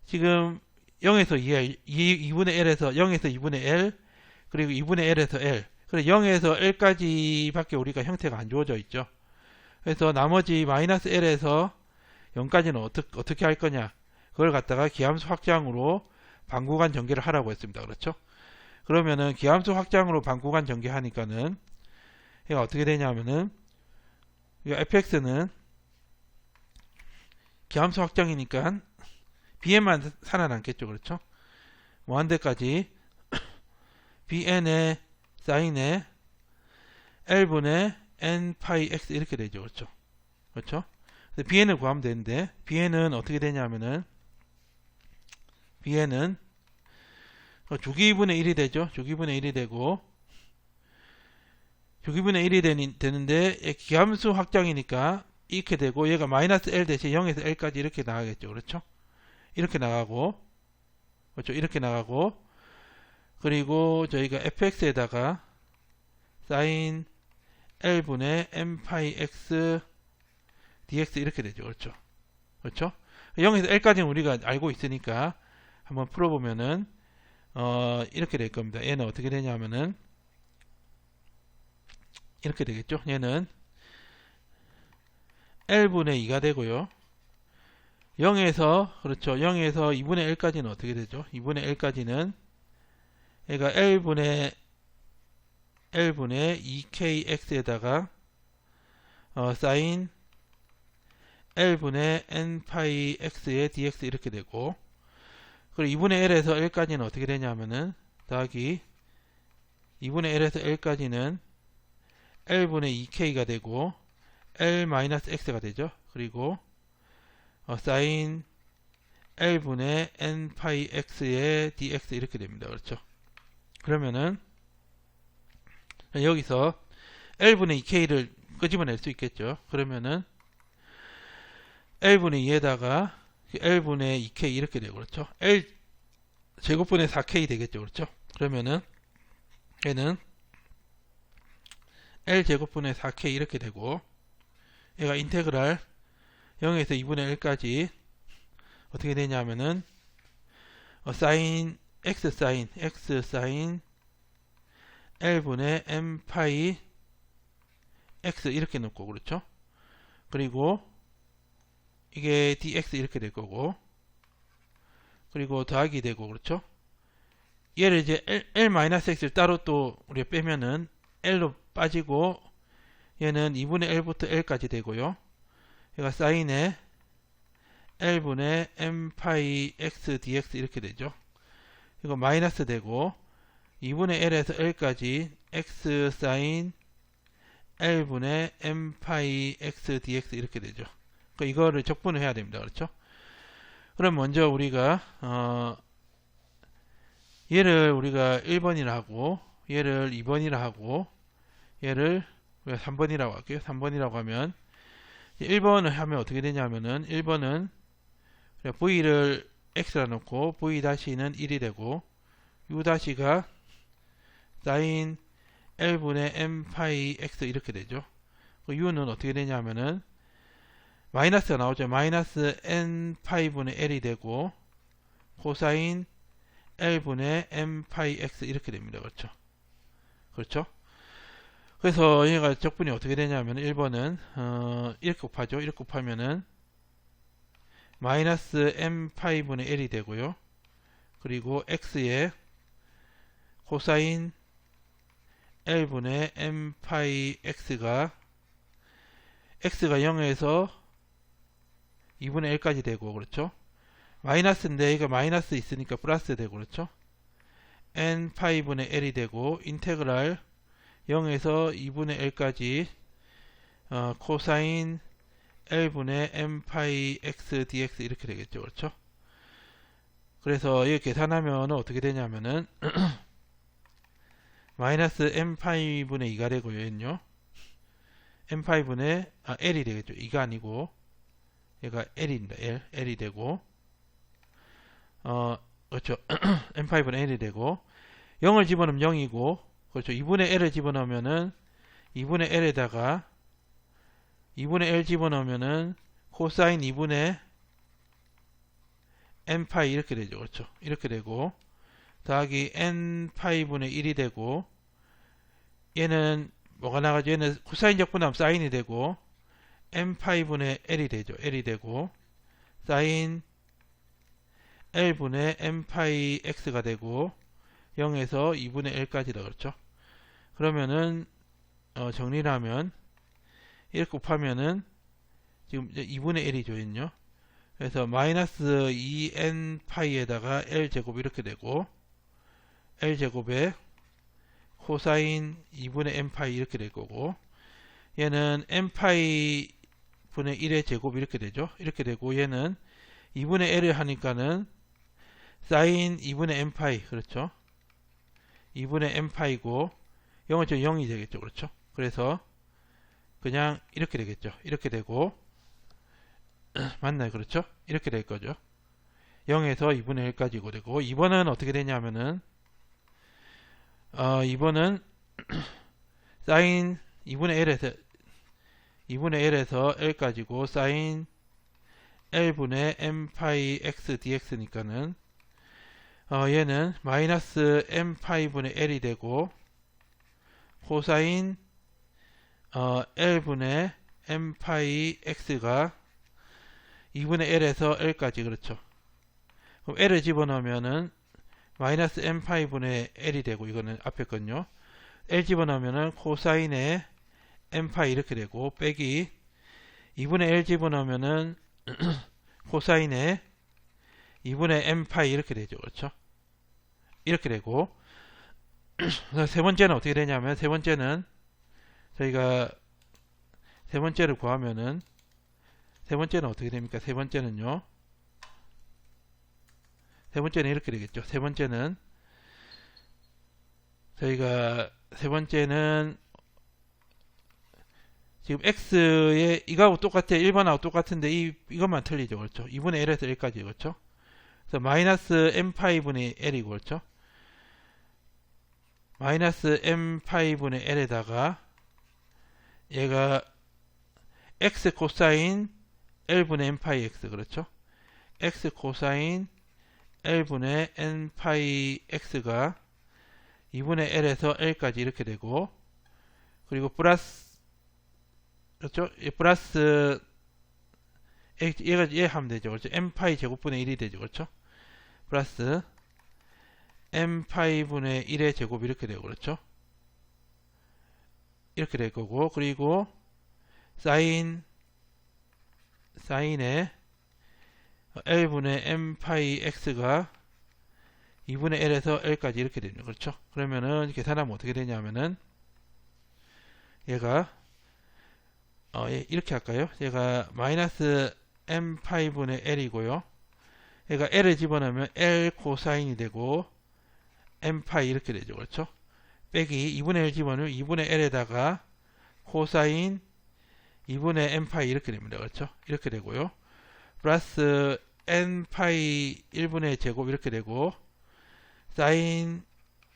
지금 0에서 2L, 2분의 L에서 0에서 2분의 L, 그리고 2분의 L에서 L, 그리고 0에서 L까지 밖에 우리가 형태가 안 주어져 있죠. 그래서 나머지 마이너스 L에서 0까지는 어떻게 할 거냐, 그걸 갖다가 기함수 확장으로 방구간 전개를 하라고 했습니다. 그렇죠. 그러면은 기함수 확장으로 방구간 전개하니까는 얘가 어떻게 되냐면은 fx는 기함수 확장이니까 bn만 살아남겠죠. 그렇죠. 무한대까지 bn의 사인에 l분의 n 파이 x 이렇게 되죠. 그렇죠. 그렇죠. bn을 구하면 되는데 bn은 어떻게 되냐면은 bn은 주기분의 1이 되죠. 주기분의 1이 되고, 주기분의 1이 되는데 기함수 확장이니까 이렇게 되고, 얘가 마이너스 L 대신 0에서 L까지 이렇게 나가겠죠. 그렇죠. 이렇게 나가고, 그렇죠. 이렇게 나가고, 그리고 저희가 fx에다가 sin L분의 m 파이 x dx 이렇게 되죠. 그렇죠. 그렇죠. 0에서 L까지는 우리가 알고 있으니까 한번 풀어보면은 이렇게 될 겁니다. 얘는 어떻게 되냐면은 이렇게 되겠죠. 얘는 L분의 2가 되고요. 0에서 그렇죠. 0에서 2분의 L까지는 어떻게 되죠? 2분의 L까지는 얘가 L분의 2kx에다가 sin L분의 n 파이 x의 dx 이렇게 되고, 그리고 2분의 L에서 L까지는 어떻게 되냐면은 더하기 2분의 L에서 L까지는 L분의 2k가 되고 L-x가 되죠. 그리고 sin L분의 n 파이 x의 dx 이렇게 됩니다. 그렇죠. 그러면은 여기서 L분의 2k를 끄집어낼 수 있겠죠. 그러면은 L분의 2에다가 L분의 2k 이렇게 되고, 그렇죠. L 제곱분의 4k 되겠죠. 그렇죠. 그러면은 얘는 L 제곱분의 4k 이렇게 되고, 얘가 인테그랄 0에서 2분의 1까지 어떻게 되냐면은 sin x sin L분의 m 파이 x 이렇게 넣고, 그렇죠. 그리고 이게 dx 이렇게 될 거고, 그리고 더하기 되고, 그렇죠. 얘를 이제 L-x를 따로 또 우리가 빼면은 L로 빠지고, 얘는 2분의 L부터 L까지 되고요. 얘가 사인에 L분의 m 파이 x dx 이렇게 되죠. 이거 마이너스 되고, 2분의 L에서 L까지 x 사인 L분의 m 파이 x dx 이렇게 되죠. 그러니까 이거를 적분을 해야 됩니다. 그렇죠? 그럼 먼저 우리가 얘를 우리가 1번이라 하고, 얘를 2번이라 하고, 얘를 우리가 3번이라고 할게요. 3번이라고 하면 1번을 하면 어떻게 되냐면은 1번은 v를 x라 놓고 v 다시는 1이 되고, u 다시가 sin L분의 m 파이 x 이렇게 되죠. u는 어떻게 되냐면은 마이너스가 나오죠. 마이너스 n 파이분의 l이 되고, 코사인 L분의 m 파이 x 이렇게 됩니다. 그렇죠. 그렇죠. 그래서 얘가 적분이 어떻게 되냐면 1번은 이렇게 곱하죠. 이렇게 곱하면은 마이너스 m 파이분의 l이 되고요. 그리고 x에 코사인 L분의 m 파이 x가 0에서 2분의 1까지 되고, 그렇죠. 마이너스인데 이거 마이너스 있으니까 플러스 되고 그렇죠. n 파이분의 l이 되고 인테그랄 0에서 2분의 l까지 코사인 l분의 m 파이 x dx 이렇게 되겠죠. 그렇죠. 그래서 이거 계산하면 어떻게 되냐면은 마이너스 m 파이분의 2가 되고요. 얘는요. m 파이분의 l이 되겠죠. 2가 아니고 얘가 l입니다. l이 되고 그렇죠. m 파이분의 l이 되고 0을 집어넣으면 0이고 그렇죠. 2분의 l을 집어넣으면은 2분의 l에다가 2분의 l 집어넣으면은 코사인 2분의 n 파이 이렇게 되죠. 그렇죠. 이렇게 되고 더하기 n 파이분의 1이 되고 얘는 뭐가 나가죠? 얘는 코사인 적분하면 사인이 되고 n 파이분의 l이 되죠. l이 되고 사인 l분의 n 파이 x가 되고 0에서 2분의 l까지다. 그렇죠. 그러면은 정리를 하면 이렇게 곱하면은 지금 2분의 l이죠. 얘는요. 그래서 마이너스 2n 파이에다가 l 제곱 이렇게 되고 l 제곱에 코사인 2분의 n 파이 이렇게 될 거고 얘는 n 파이 분의 1의 제곱 이렇게 되죠. 이렇게 되고 얘는 2분의 l을 하니까는 사인 2분의 n 파이 그렇죠. 2분의 n 파이고 0은 0이 되겠죠. 그렇죠. 그래서 그냥 이렇게 되겠죠. 이렇게 되고 맞나요? 그렇죠? 이렇게 될 거죠. 0에서 2분의 1까지 되고 2번은 어떻게 되냐면은 2번은 사인 2분의 L에서 L까지고 사인 L분의 M 파이 X dx니까는 얘는 마이너스 M 파이분의 L이 되고 코사인 L분의 M 파이 X가 2분의 L에서 L까지 그렇죠. 그럼 L을 집어넣으면은 마이너스 M 파이분의 L이 되고 이거는 앞에 건요. L 집어넣으면은 코사인의 M 파이 이렇게 되고 빼기 2분의 L 집어넣으면은 코사인의 2분의 M 파이 이렇게 되죠. 그렇죠. 이렇게 되고 세 번째는 어떻게 되냐면 세 번째는 저희가 세 번째를 구하면은 세 번째는 어떻게 됩니까? 세 번째는요. 세 번째는 이렇게 되겠죠. 세 번째는 저희가 세 번째는 지금 x의 이거하고 똑같아요. 1번하고 똑같은데 이것만 틀리죠. 그렇죠. 2분의 l에서 1까지 그렇죠. 그래서 마이너스 m 파이분의 l이고 그렇죠. 마이너스 m 파이분의 l에다가 얘가 x 코사인 l분의 n 파이 x 그렇죠. x 코사인 l분의 n 파이 x가 2분의 l에서 l까지 이렇게 되고 그리고 플러스 그렇죠. 플러스 얘 하면 되죠. 그렇죠. m 파이 제곱분의 1이 되죠. 그렇죠. 플러스 m 파이분의 1의 제곱 이렇게 되고 그렇죠. 이렇게 될 거고 그리고 사인의 l분의 m 파이 x가 2분의 l에서 l까지 이렇게 됩니다. 그렇죠. 그러면은 계산하면 어떻게 되냐면은 얘가 이렇게 할까요? 얘가 마이너스 m 파이분의 l이고요. 얘가 l을 집어넣으면 l 코사인이 되고 m 파이 이렇게 되죠. 그렇죠. 빼기 2분의 1 집어넣으면 2분의 l에다가 코사인 2분의 m 파이 이렇게 됩니다. 그렇죠. 이렇게 되고요. 플러스 n 파이 1분의 제곱 이렇게 되고 사인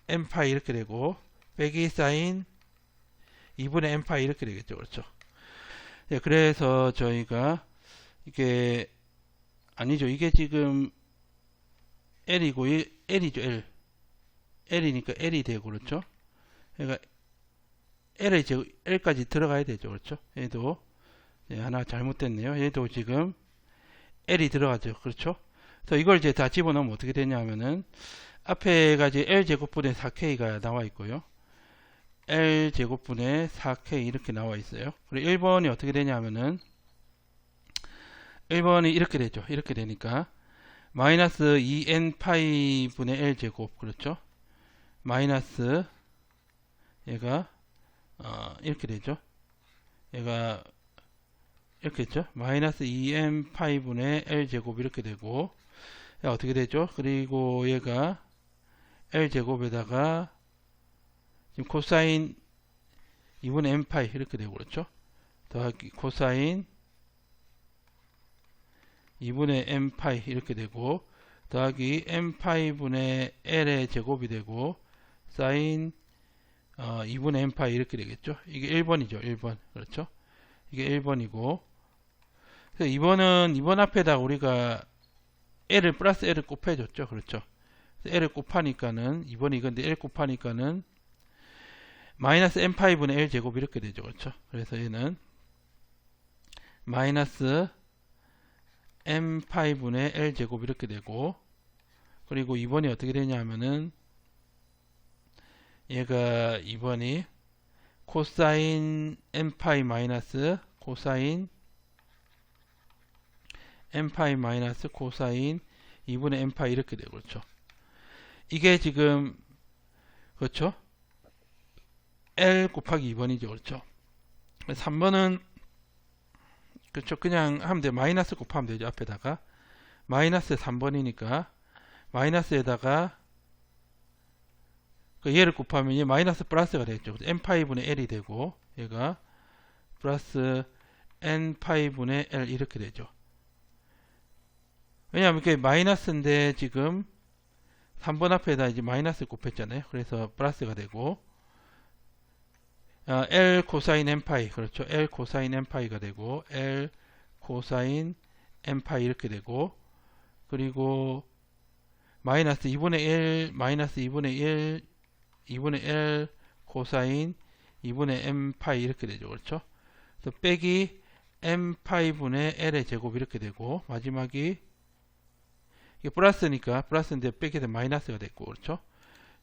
m 파이 이렇게 되고 빼기 사인 2분의 m 파이 이렇게 되겠죠. 그렇죠. 네, 그래서 저희가 이게 아니죠. 이게 지금 L이고 L이죠. L이니까 L이 되고 그렇죠. 그러니까 L까지 들어가야 되죠. 그렇죠. 얘도 하나 잘못됐네요. 얘도 지금 L이 들어가죠. 그렇죠. 그래서 이걸 이제 다 집어넣으면 어떻게 되냐면은 앞에가 이제 L제곱분의 4K가 나와 있고요. L제곱분의 4K 이렇게 나와 있어요. 그리고 1번이 어떻게 되냐면은 1번이 이렇게 되죠. 이렇게 되니까 마이너스 2n 파이 분의 L 제곱, 그렇죠? 마이너스 얘가 이렇게 되죠. 얘가 이렇게 했죠. 마이너스 2n 파이 분의 L 제곱 이렇게 되고, 어떻게 되죠? 그리고 얘가 L 제곱에다가 지금 코사인 2분의 n 파이 이렇게 되고, 그렇죠? 더하기 코사인 2분의 n 파이 이렇게 되고, 더하기 n 파이 분의 L의 제곱이 되고, 사인 2분의 n 파이 이렇게 되겠죠. 이게 1번이죠. 1번. 그렇죠? 이게 1번이고, 2번은 2번 앞에다 우리가 L을 플러스 L을 곱해줬죠. 그렇죠? L을 곱하니까는 2번이 이건데 L 곱하니까는 마이너스 n 파이 분의 L 제곱 이렇게 되죠. 그렇죠? 그래서 얘는 마이너스 n 파이 분의 L 제곱 이렇게 되고, 그리고 2번이 어떻게 되냐면은 얘가 2번이 코사인 n 파이 마이너스 코사인 n 파이 마이너스 코사인 2분의 n 파이 이렇게 되고, 그렇죠? 이게 지금 그렇죠? L 곱하기 2번이죠. 그렇죠? 3번은 그렇죠? 그냥 하면 돼. 마이너스 곱하면 되죠. 앞에다가 마이너스 3번이니까 마이너스에다가 얘를 곱하면 얘 마이너스 플러스가 되겠죠. n 파이 분의 L이 되고, 얘가 플러스 n 파이 분의 L 이렇게 되죠. 왜냐하면 이게 마이너스인데 지금 3번 앞에다 이제 마이너스 곱했잖아요. 그래서 플러스가 되고, L 코사인 n 파이, 그렇죠? L 코사인 n 파이가 되고, L 코사인 n 파이 이렇게 되고, 그리고 마이너스 2분의 1 마이너스 2분의 1 2분의 L 코사인 2분의 n 파이 이렇게 되죠. 그렇죠? 그래서 빼기 n 파이 분의 L의 제곱 이렇게 되고, 마지막이 이게 플러스니까 플러스인데 빼기 되면 마이너스가 됐고, 그렇죠?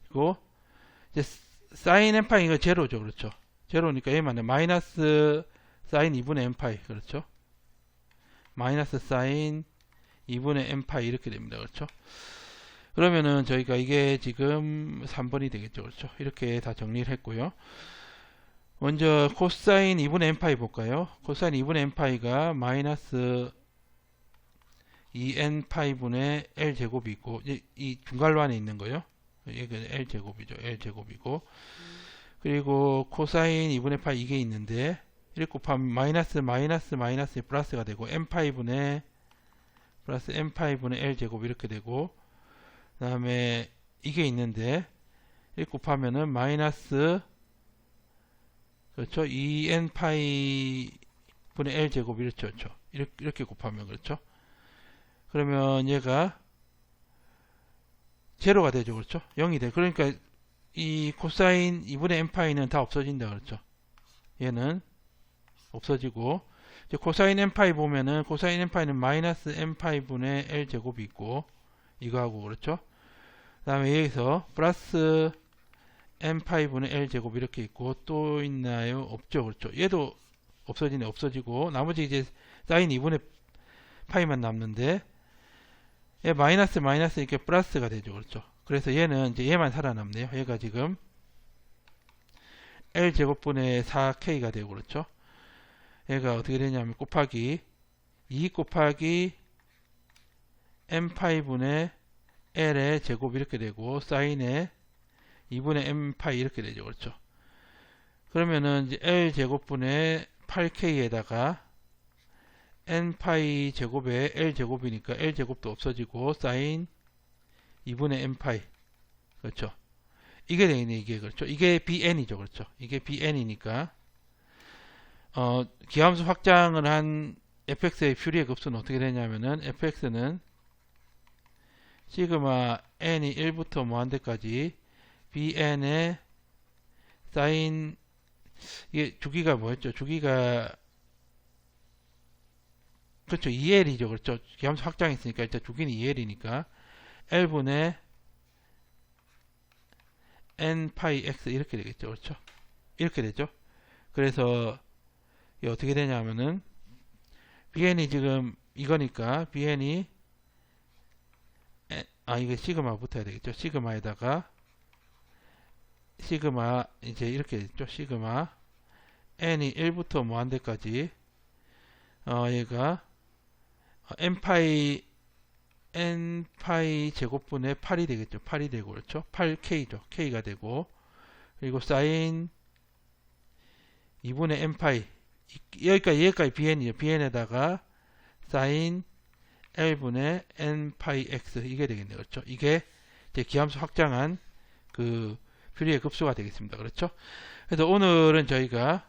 그리고 이제 사인 n 파이 이거 제로죠. 그렇죠? 제로니까 얘만 마이너스 사인 2분의 n 파이, 그렇죠? 마이너스 사인 2분의 n 파이 이렇게 됩니다. 그렇죠? 그러면은 저희가 이게 지금 3번이 되겠죠. 그렇죠? 이렇게 다 정리를 했고요. 먼저 코사인 2분의 n 파이 볼까요? 코사인 2분의 n 파이가 마이너스 2n 파이 분의 L 제곱이 있고, 이 중괄호 안에 있는 거요. 이게 L 제곱이죠. L 제곱이고, 그리고 코사인 2분의 파이 이게 있는데, 이렇게 곱하면 마이너스 마이너스 마이너스 플러스가 되고, n 파이 분의 플러스 n 파이 분의 L 제곱 이렇게 되고, 그 다음에 이게 있는데 이렇게 곱하면은 마이너스 그렇죠? 2n 파이 분의 L 제곱 이렇죠. 그렇죠? 이렇게 곱하면 그렇죠? 그러면 얘가 제로가 되죠. 그렇죠? 0이 돼. 그러니까 이 코사인 2분의 n 파이는 다 없어진다. 그렇죠? 얘는 없어지고, 이제 코사인 n 파이 보면은 코사인 n 파이는 마이너스 n 파이 분의 L 제곱이 있고, 이거하고, 그렇죠? 그 다음에 여기서 플러스 n 파이 분의 L 제곱 이렇게 있고, 또 있나요? 없죠. 그렇죠? 얘도 없어지네. 없어지고, 나머지 이제 사인 2분의 파이만 남는데, 얘 마이너스 마이너스 이렇게 플러스가 되죠. 그렇죠? 그래서 얘는 이제 얘만 살아남네요. 얘가 지금 L 제곱분의 4K가 되고, 그렇죠? 얘가 어떻게 되냐면 곱하기 2 곱하기 n 파이 분의 L의 제곱 이렇게 되고, 사인의 2분의 n 파이 이렇게 되죠. 그렇죠? 그러면은 이제 L 제곱분의 8K에다가 n 파이 제곱에 L 제곱이니까 L 제곱도 없어지고, 사인 2분의 n 파이. 그렇죠? 이게 되네. 이게 그렇죠? 이게 bn이죠. 그렇죠? 이게 bn이니까 기함수 확장을 한 fx의 퓨리의 급수는 어떻게 되냐면은 fx는 시그마 n이 1부터 무한대까지 bn의 사인, 이게 주기가 뭐였죠? 주기가 그렇죠. 2L이죠. 그렇죠. 기함수 확장했으니까 일단 주기는 2L이니까 L분의 n 파이 x 이렇게 되겠죠. 그렇죠. 이렇게 되죠. 그래서 이게 어떻게 되냐면은 bn이 지금 이거니까 bn이 이게 시그마 붙어야 되겠죠. 시그마에다가 시그마 이제 이렇게 됐죠. 시그마 n이 1부터 무한대까지 얘가 n파이 제곱분의 8이 되겠죠. 8이 되고 그렇죠. 8k죠. k가 되고 그리고 사인 2분의 n파이 여기까지 bn이죠. bn에다가 사인 L분의 n파이 x 이게 되겠네요. 그렇죠. 이게 이제 기함수 확장한 그 퓨리의 급수가 되겠습니다. 그렇죠. 그래서 오늘은 저희가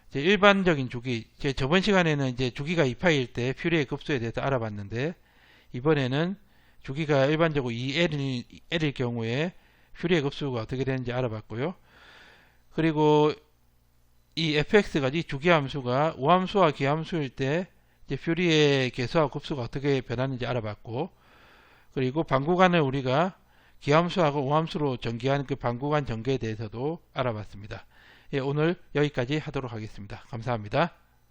이제 일반적인 주기, 저번 시간에는 이제 주기가 2파일 때 퓨리의 급수에 대해서 알아봤는데 이번에는 주기가 일반적으로 2L일 경우에 퓨리의 급수가 어떻게 되는지 알아봤고요. 그리고 이 fx가 이 주기함수가 우함수와 기함수일 때 이제 퓨리의 개수와 급수가 어떻게 변하는지 알아봤고, 그리고 방구간을 우리가 기함수하고 우함수로 전개하는 그 방구간 전개에 대해서도 알아봤습니다. 예, 오늘 여기까지 하도록 하겠습니다. 감사합니다.